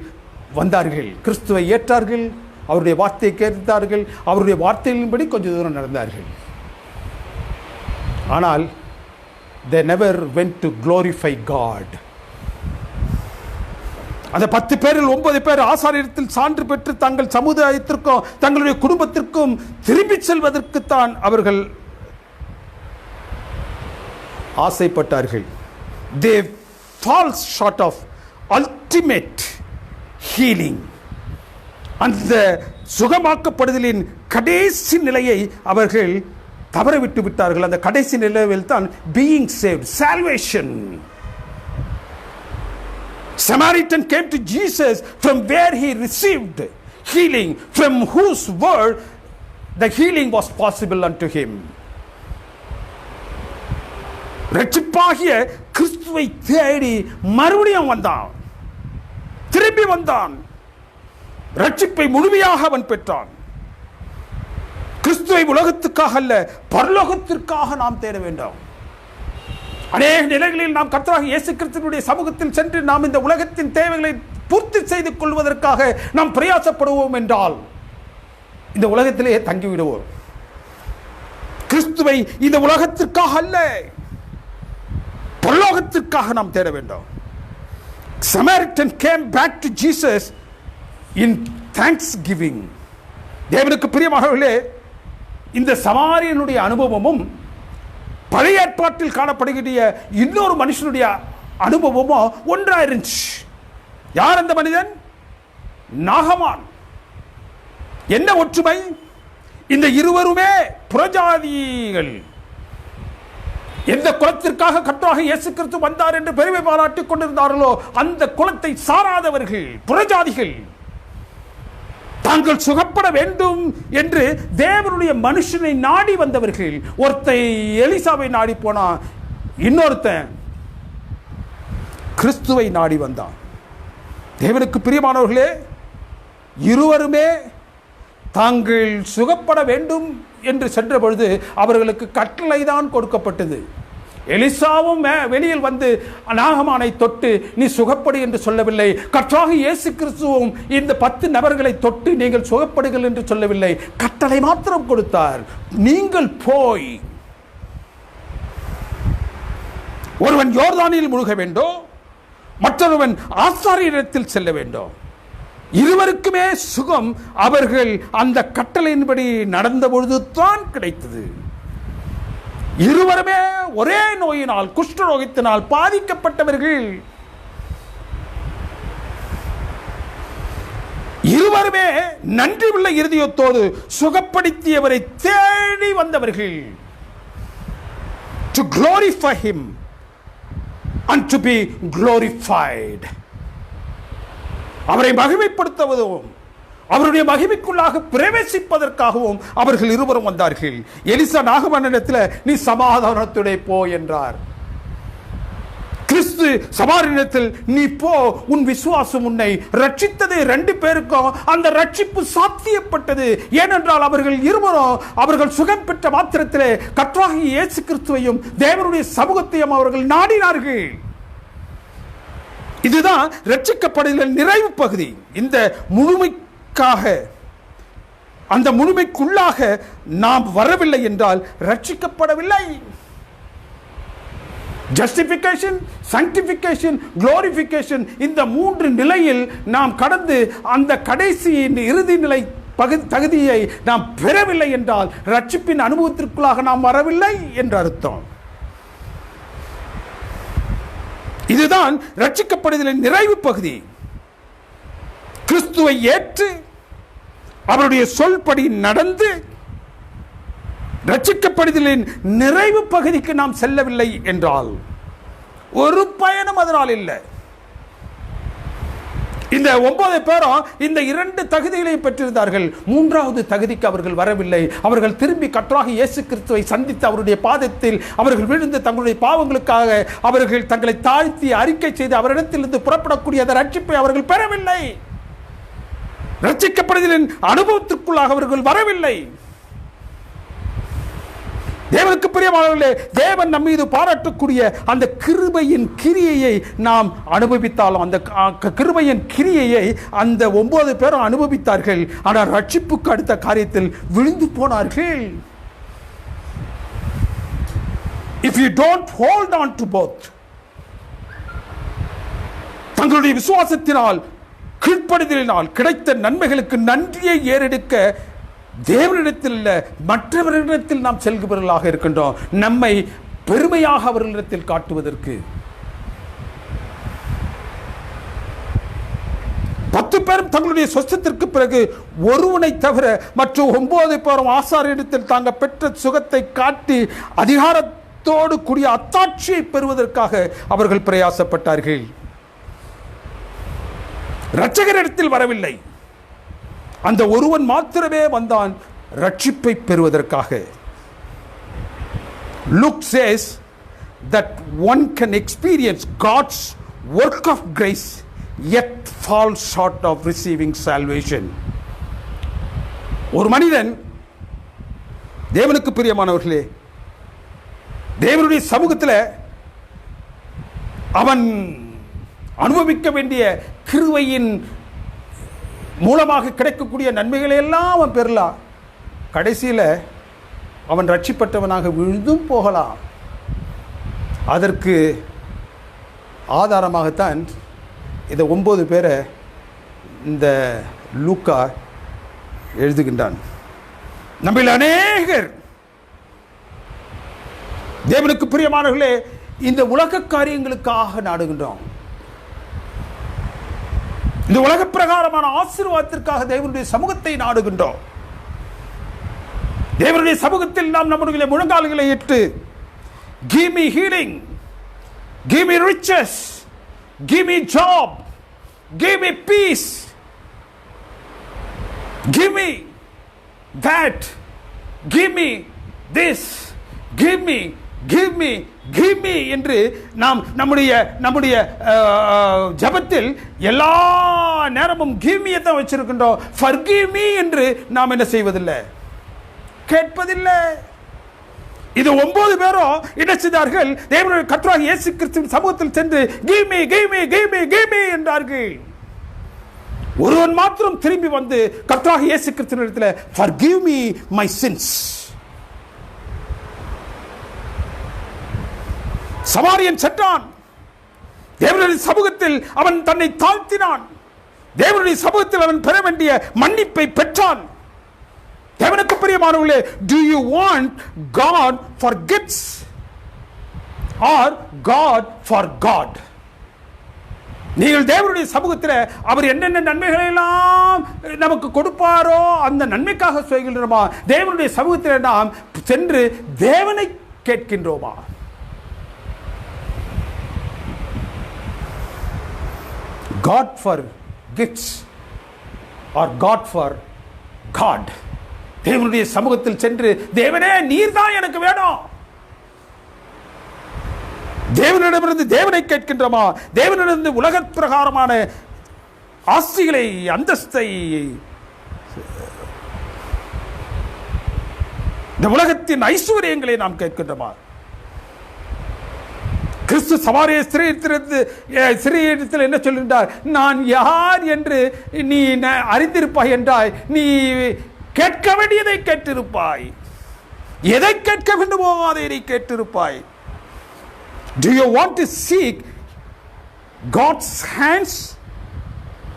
வந்தார்கள். கிறிஸ்துவை ஏற்றார்கள், அவருடைய வார்த்தையை கேட்டார்கள், அவருடைய வார்த்தையின்படி கொஞ்சம் தூரம் நடந்தார்கள். ஆனால் they never went to glorify God. அந்த 10 பேரில் 9 பேர் ஆசாரியத்தில் சான்று பெற்று தங்கள் சமுதாயத்திற்கும் தங்களுடைய குடும்பத்திற்கும் திரும்பி செல்வதற்குத்தான் அவர்கள் ஆசைப்பட்டார்கள். They fall short of ultimate healing. அந்த சுகமாக்கப்படுதலின் கடைசி நிலையை அவர்கள் தவறவிட்டு விட்டார்கள். அந்த கடைசி நிலையில் தான் being saved, salvation. Samaritan came to Jesus from where he received healing, from whose word the healing was possible unto him. ரட்சிப்பாகிய கிறிஸ்துவை தேடி மறுபடியும் வந்தான், திரும்பி வந்தான். ரட்சிப்பை முழுமையாக அவன் பெற்றான். கிறிஸ்துவை உலகத்துக்காக அல்ல, பரலோகத்திற்காக நாம் தேட வேண்டும். அநேக நிலைகளில் நாம் கர்த்தராகிய இயேசு கிறிஸ்துவினுடைய சமூகத்தில் சென்று நாம் இந்த உலகத்தின் தேவைகளை பூர்த்தி செய்து கொள்வதற்காக நாம் பிரயாசப்படுவோம் என்றால் இந்த உலகத்திலே தங்கிவிடுவோம். கிறிஸ்துவை இந்த உலகத்திற்காக அல்ல, பரலோகத்திற்காக நாம் தேட வேண்டும். Samaritan came back to Jesus in thanksgiving. தேவனுக்கு பிரியமானவர்களே, இந்த சமாரியனுடைய அனுபவமும் பழைய ஏற்பாட்டில் காணப்படுகிற இன்னொரு மனுஷனுடைய அனுபவமும் ஒன்றா இருந்துச்சு. யார் அந்த மனிதன்? நாகமான். என்ன ஒற்றுமை? இந்த இருவருமே புறஜாதிகள். எந்த குலத்திற்காக கர்த்தராகிய இயேசு கிறிஸ்து வந்தார் என்று பெருமை பாராட்டிக் கொண்டிருந்தார்களோ அந்த குலத்தை சாராதவர்கள், புறஜாதிகள். தாங்கள் சுகப்பட வேண்டும் என்று தேவனுடைய மனுஷனை நாடி வந்தவர்கள். ஒருத்தன் எலிசாவை நாடி போனா, இன்னொருத்தன் கிறிஸ்துவை நாடி வந்தான். தேவனுக்கு பிரியமானவர்களே, இருவருமே தாங்கள் சுகப்பட வேண்டும் என்று சென்ற பொழுது அவர்களுக்கு கட்டளை தான் கொடுக்கப்பட்டது. எலிசாவும் வெளியில் வந்து நாகமானை தொட்டு நீ சுகப்படு என்று சொல்லவில்லை. கர்த்தராகிய இயேசு கிறிஸ்துவும் இந்த 10 நபர்களை தொட்டு நீங்கள் சுகப்படுங்கள் என்று சொல்லவில்லை. கட்டளை மாத்திரம் கொடுத்தார். நீங்கள் போய் ஒருவன் யோர்தானில் முழுக வேண்டும், மற்றொருவன் ஆசாரியரிடத்தில் செல்ல வேண்டும். இருவருக்குமே சுகம் அவர்கள் அந்த கட்டளையின்படி நடந்த பொழுது தான் கிடைத்தது. இருவருமே ஒரே நோயினால், குஷ்டரோகத்தினால் பாதிக்கப்பட்டவர்கள். இருவருமே நன்றி உள்ள இருதயத்தோடு சுகப்படுத்தியவரை தேடி வந்தவர்கள். To glorify him and to be glorified. அவரை மகிமைப்படுத்துவதும் அவருடைய மகிமைக்குள்ளாக பிரவேசிப்பதற்காகவும் அவர்கள் இருவரும் வந்தார்கள். எலிசா நாகமானிடத்தில் நீ சமாதானத்துடைய போ என்றார். கிறிஸ்து சமாரியனிடத்தில் நீ போ, உன் விசுவாசம் உன்னை ரட்சித்தது. 2 பேருக்கும் அந்த ரட்சிப்பு சாத்தியப்பட்டது. ஏனென்றால் அவர்கள் இருவரும் அவர்கள் சுகம் பெற்ற மாத்திரத்திலே கர்த்தராகிய இயேசு கிறிஸ்துவையும் தேவனுடைய சமூகத்தையும் அவர்கள் நாடினார்கள். இதுதான் ரட்சிக்கப்படுதலின் நிறைவு பகுதி. இந்த முழுமைக்காக, அந்த முழுமைக்குள்ளாக நாம் வரவில்லை என்றால் ரட்சிக்கப்படவில்லை. ஜஸ்டிபிகேஷன், சாங்டிபிகேஷன், குளோரிபிகேஷன், இந்த 3 நிலையில் நாம் கடந்து அந்த கடைசியின் இறுதி நிலை தகுதியை நாம் பெறவில்லை என்றால் ரட்சிப்பின் அனுபவத்திற்குள்ளாக நாம் வரவில்லை என்று அர்த்தம். இதுதான் ரட்சிக்கப்படுதலின் நிறைவு பகுதி. கிறிஸ்துவை ஏற்று அவருடைய சொல்படி நடந்து ரட்சிக்கப்படுதலின் நிறைவு பகுதிக்கு நாம் செல்லவில்லை என்றால் ஒரு பயணம் அதனால் இல்லை. இந்த 9 பேரும் இந்த 2 தகுதிகளை பெற்றிருந்தார்கள். 3வது தகுதிக்கு அவர்கள் வரவில்லை. அவர்கள் திரும்பி கர்த்தராகிய இயேசு கிறிஸ்துவை சந்தித்து அவருடைய பாதத்தில் அவர்கள் விழுந்து தங்களுடைய பாவங்களுக்காக அவர்கள் தங்களை தாழ்த்தி அறிக்கை செய்து அவரிடத்திலிருந்து புறப்படக்கூடிய அந்த ரட்சிப்பை அவர்கள் பெறவில்லை. ரட்சிக்கப்படுதலின் அனுபவத்திற்குள்ளாக அவர்கள் வரவில்லை. தேவனுக்கு பிரியமானவர்களே, தேவன் நம் மீது பாராட்டக்கூடிய அந்த கிருபையின் கிரியையை நாம் அனுபவித்தாலும், அந்த கிருபையின் கிரியையை அந்த 9 பேரும் அனுபவித்தார்கள். ஆனால் ரட்சிப்புக்கு அடுத்த காரியத்தில் விழுந்து போனார்கள். If you don't hold on to both, தங்களுடைய விசுவாசத்தினால் கீழ்ப்படிதலினால் கிடைத்த நன்மைகளுக்கு நன்றியை ஏறெடுக்க தேவனிடத்தில் இல்ல, மற்றவர்களிடத்தில் நாம் செல்கிறவர்களாக இருக்கின்றோம். நம்மை பெருமையாக அவர்களிடத்தில் காட்டுவதற்கு. 10 பேரும் தங்களுடைய சொஸ்தத்திற்கு பிறகு ஒருவனை தவிர மற்ற 9 பேரும் ஆசாரியனிடத்தில் தாங்கள் பெற்ற சுகத்தை காட்டி அதிகாரத்தோடு கூடிய அத்தாட்சியை பெறுவதற்காக அவர்கள் பிரயாசப்பட்டார்கள். இரட்சகரிடத்தில் வரவில்லை. அந்த ஒருவன் மாத்திரமே வந்தான் ரட்சிப்பை பெறுவதற்காக. Luke says that one can experience God's work of grace yet fall short of receiving salvation. ஒரு மனிதன், தேவனுக்கு பிரியமானவர்களே, தேவனுடைய சமூகத்தில் அவன் அனுபவிக்க வேண்டிய கிருபையின் மூலமாக கிடைக்கக்கூடிய நன்மைகளை எல்லாம் அவன் பெறலாம். கடைசியில் அவன் ரட்சிப்பட்டவனாக விழுந்தும் போகலாம். அதற்கு ஆதாரமாகத்தான் இந்த 9 பேரை இந்த லூக்கா எழுதுகின்றான். நம்மில் அநேகர் தேவனுக்கு பிரியமானவர்களே இந்த உலக காரியங்களுக்காக நாடுகின்றோம். இந்த உலக பிரகாரமான ஆசீர்வாதத்திற்காக தேவனுடைய சமூகத்தை நாடுகின்றோம். தேவனுடைய சமூகத்தில் நாம் நம்முடைய முழங்கால்களை இட்டு, give me healing, give me riches, give me job, give me peace, give me that, give me this, give me என்று நாம் நம்முடைய ஜெபத்தில் எல்லா நேரமும் give me தான் வச்சிருக்கின்றோம். forgive me என்று நாம் என்ன செய்வதில்லை, கேட்பதில்லை. இது 9 பேரும் என்ன செய்தார்கள்? தேவனுடைய கர்த்தராகிய இயேசு கிறிஸ்துவின் சமூகத்தில் சென்று give me give me give me give me என்றார்கள். ஒருவன் மாத்திரம் திரும்பி வந்து கர்த்தராகிய இயேசு கிறிஸ்துவினிடத்தில் forgive me my sins. சமாரியன் சென்றான். தேவனுடைய சமூகத்தில் அவன் தன்னை தாழ்த்தினான். தேவனுடைய சமூகத்தில் அவன் பெற வேண்டிய மன்னிப்பை பெற்றான். தேவனுக்கு பிரியமானவர்களே, do you want God for gifts or God for God? நீங்கள் தேவனுடைய சமூகத்தில் அவர் என்னென்ன நன்மைகளை எல்லாம் நமக்கு கொடுப்பாரோ அந்த நன்மைக்காக செய்கின்றோமா? தேவனுடைய சமூகத்தில் நாம் சென்று தேவனை கேட்கின்றோமா? God for gifts or God for God? தேவனுடைய சமூகத்தில் சென்று தேவனே நீர் தான் எனக்கு வேணும், தேவனிடமிருந்து தேவனை கேட்கின்றோமா? தேவனிடமிருந்து உலக பிரகாரமான ஆஸ்திகளை, அந்தஸ்தை, இந்த உலகத்தின் ஐஸ்வர்யங்களை நாம் கேட்கின்றோமா? கிறிஸ்து சமாரிய ஸ்திரீயிடத்தில் என்ன சொல்கின்றார்? நான் யார் என்று நீ அறிந்திருப்பாய் என்றாய், நீ கேட்க வேண்டியதை கேட்டிருப்பாய், எதை கேட்க வேண்டுமோ அதை நீ கேட்டிருப்பாய். Do you want to seek God's hands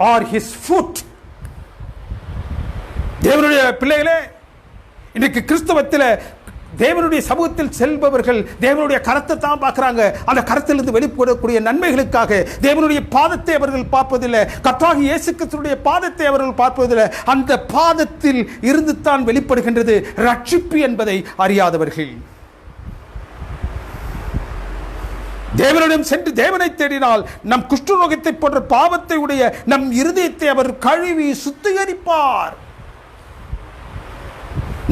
or his foot? தேவனுடைய பிள்ளைகளே, இன்னைக்கு கிறிஸ்தவத்தில் தேவனுடைய சமூகத்தில் செல்பவர்கள் தேவனுடைய கரத்தை தான் பார்க்கிறாங்க. அந்த கரத்திலிருந்து வெளிப்படக்கூடிய நன்மைகளுக்காக தேவனுடைய பாதத்தை அவர்கள் பார்ப்பதில்லை. கர்த்தராகிய இயேசு கிறிஸ்துவினுடைய பாதத்தை அவர்கள் பார்ப்பதில்லை. அந்த பாதத்தில் இருந்து தான் வெளிப்படுகின்றது ரட்சிப்பு என்பதை அறியாதவர்கள். தேவனிடம் சென்று தேவனை தேடினால் நம் குஷ்டரோகத்தை போன்ற பாவத்தை உடைய நம் இருதயத்தை அவர் கழுவி சுத்திகரிப்பார்.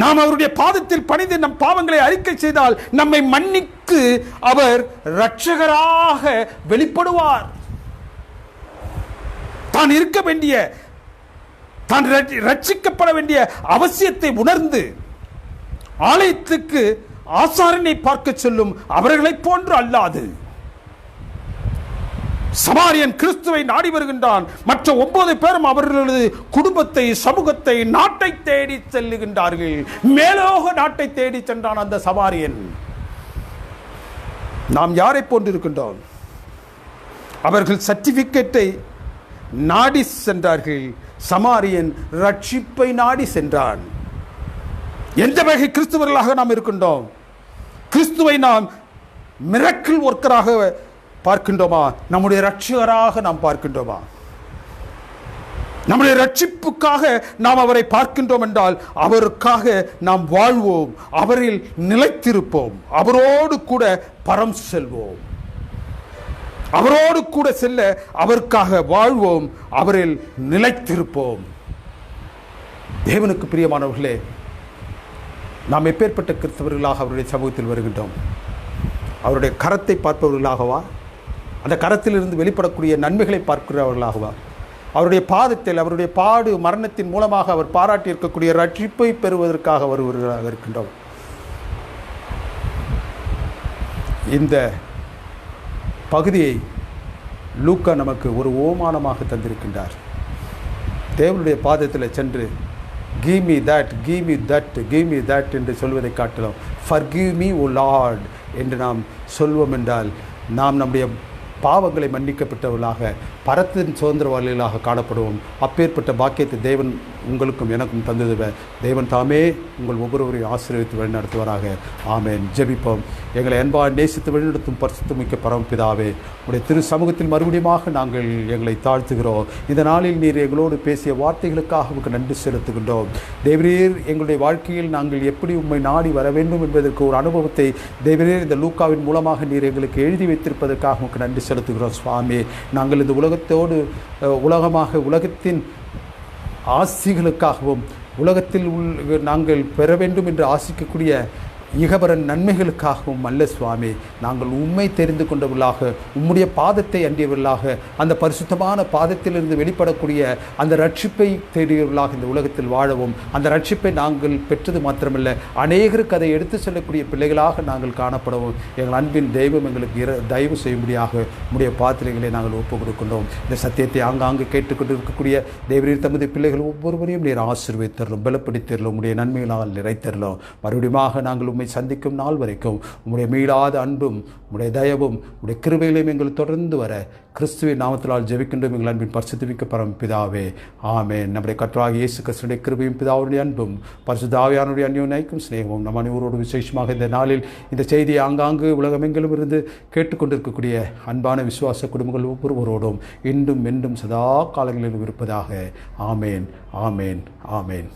நாம் அவருடைய பாதத்தில் பணிந்து நம் பாவங்களை அறிக்கை செய்தால் நம்மை மன்னித்து அவர் இரட்சகராக வெளிப்படுவார். தான் இருக்க வேண்டிய, தான் ரட்சிக்கப்பட வேண்டிய அவசியத்தை உணர்ந்து ஆலயத்துக்கு ஆசாரனை பார்க்க செல்லும் அவர்களைப் போன்று அல்லாது சமாரியன் கிறிஸ்துவை நாடி வருகின்றான். மற்ற 9 பேரும் அவர்களது குடும்பத்தை, சமூகத்தை, நாட்டை தேடி செல்லுகின்றார்கள். மேலோக நாட்டை தேடி சென்றான் அந்த சமாரியன். நாம் யாரை போன்றிருக்கின்றோம்? அவர்கள் சர்டிபிகேட்டை நாடி சென்றார்கள். சமாரியன் ரட்சிப்பை நாடி சென்றான். எந்த வகை கிறிஸ்துவர்களாக நாம் இருக்கின்றோம்? கிறிஸ்துவை நாம் மிரக்கிள் ஒர்க்கராக பார்க்கின்றோமா? நம்முடைய ரட்சகராக நாம் பார்க்கின்றோமா? நம்முடைய ரட்சிப்புக்காக நாம் அவரை பார்க்கின்றோம் என்றால் அவருக்காக நாம் வாழ்வோம், அவரில் நிலைத்திருப்போம், அவரோடு கூட பரம் செல்வோம், அவரோடு கூட செல்ல அவருக்காக வாழ்வோம், அவரில் நிலைத்திருப்போம். தேவனுக்கு பிரியமானவர்களே, நாம் எப்பேற்பட்ட கிறிஸ்தவர்களாக அவருடைய சமூகத்தில் வருகின்றோம்? அவருடைய கரத்தை பார்ப்பவர்களாகவா? அந்த கரத்திலிருந்து வெளிப்படக்கூடிய நன்மைகளை பார்க்கிறவர்களாகவா? அவருடைய பாதத்தில் அவருடைய பாடு மரணத்தின் மூலமாக அவர் பாராட்டி இருக்கக்கூடிய ரட்சிப்பை பெறுவதற்காக வருவர்களாக இருக்கின்றோம். இந்த பகுதியை லூக்கா நமக்கு ஒரு ஓமானமாக தந்திருக்கின்றார். தேவனுடைய பாதத்தில் சென்று give me that, give me that, give me that என்று சொல்வதை காட்டிலும் forgive me O Lord என்று நாம் சொல்வோம் என்றால் நாம் நம்முடைய பாவங்களை மன்னிக்கப்பட்டவர்களாக பரத்தின் சுதந்திரவாளிகளாக காணப்படுவோம். அப்பேற்பட்ட பாக்கியத்தை தேவன் உங்களுக்கும் எனக்கும் தந்தது. தேவன் தாமே உங்கள் ஒவ்வொருவரையும் ஆசீர்வதித்து வழிநடத்துவாராக. ஆமென். ஜெபிப்போம். எங்களை அன்பாக நேசித்து வழிநடத்தும் பரிசுத்தமிக்க பரமபிதாவே, உடைய திரு சமூகத்தில் மறுபடியுமாக நாங்கள் எங்களை தாழ்த்துகிறோம். இந்த நாளில் நீர் எங்களோடு பேசிய வார்த்தைகளுக்காக உங்களுக்கு நன்றி செலுத்துகின்றோம். தேவரீர் எங்களுடைய வாழ்க்கையில் நாங்கள் எப்படி உம்மை நாடி வர வேண்டும் என்பதற்கு ஒரு அனுபவத்தை தேவரீர் இந்த லூக்காவின் மூலமாக நீர் எங்களுக்கு எழுதி வைத்திருப்பதற்காக உங்களுக்கு நன்றி செலுத்துகிறோம். சுவாமி, நாங்கள் இந்த உலகத்தோடு உலகமாக உலகத்தின் ஆசிகளுக்காகவும் உலகத்தில் நாங்கள் பெற வேண்டும் என்று ஆசிக்கக்கூடிய இகபரன் நன்மைகளுக்காகவும் அல்ல சுவாமி, நாங்கள் உம்மை தெரிந்து கொண்டவர்களாக உம்முடைய பாதத்தை அண்டியவர்களாக அந்த பரிசுத்தமான பாதத்திலிருந்து வெளிப்படக்கூடிய அந்த ரட்சிப்பை தேடியவர்களாக இந்த உலகத்தில் வாழவும், அந்த ரட்சிப்பை நாங்கள் பெற்றது மாத்திரமல்ல அநேகருக்கு அதை எடுத்து செல்லக்கூடிய பிள்ளைகளாக நாங்கள் காணப்படவும் எங்கள் அன்பின் தெய்வம் எங்களுக்கு தயவு செய்யும்படியாக உம்முடைய பாத்திரங்களை நாங்கள் ஒப்புக் கொடுக்கின்றோம். இந்த சத்தியத்தை ஆங்காங்கு கேட்டுக்கொண்டு இருக்கக்கூடிய தேவரீர் தமது பிள்ளைகள் ஒவ்வொருவரையும் நீர் ஆசீர்வதித்தரலும், பலப்படுத்திடலும், உம்முடைய நன்மைகளால் நிறைத்தரலும். மறுபடியும் நாங்கள் உம்மை சந்திக்கும் நாள் வரைக்கும் உம்முடைய மீளாத அன்பும் உம்முடைய தயவும் உம்முடைய கிருபைகளையும் எங்கள் தொடர்ந்து வர கிறிஸ்துவின் நாமத்தினால் ஜெபிக்கின்றோம் எங்கள் அன்பின் பரிசுத்தமிக்க பரமபிதாவே. ஆமென். நம்முடைய கர்த்தராகிய இயேசு கிறிஸ்துவின் கிருபையும் பிதாவுடைய அன்பும் பரிசுத்த ஆவியானவருடைய அந்யோன்யம் சிநேகமும் நம் அனைவரோடு விசேஷமாக இந்த நாளில் இந்த செய்தியை ஆங்காங்கு உலகமெங்கிலும் இருந்து கேட்டுக்கொண்டிருக்கக்கூடிய அன்பான விசுவாச குடும்பங்கள் ஒவ்வொருவரோடும் இன்றும் என்றும் சதா காலங்களிலும் இருப்பதாக. ஆமேன், ஆமேன், ஆமேன்.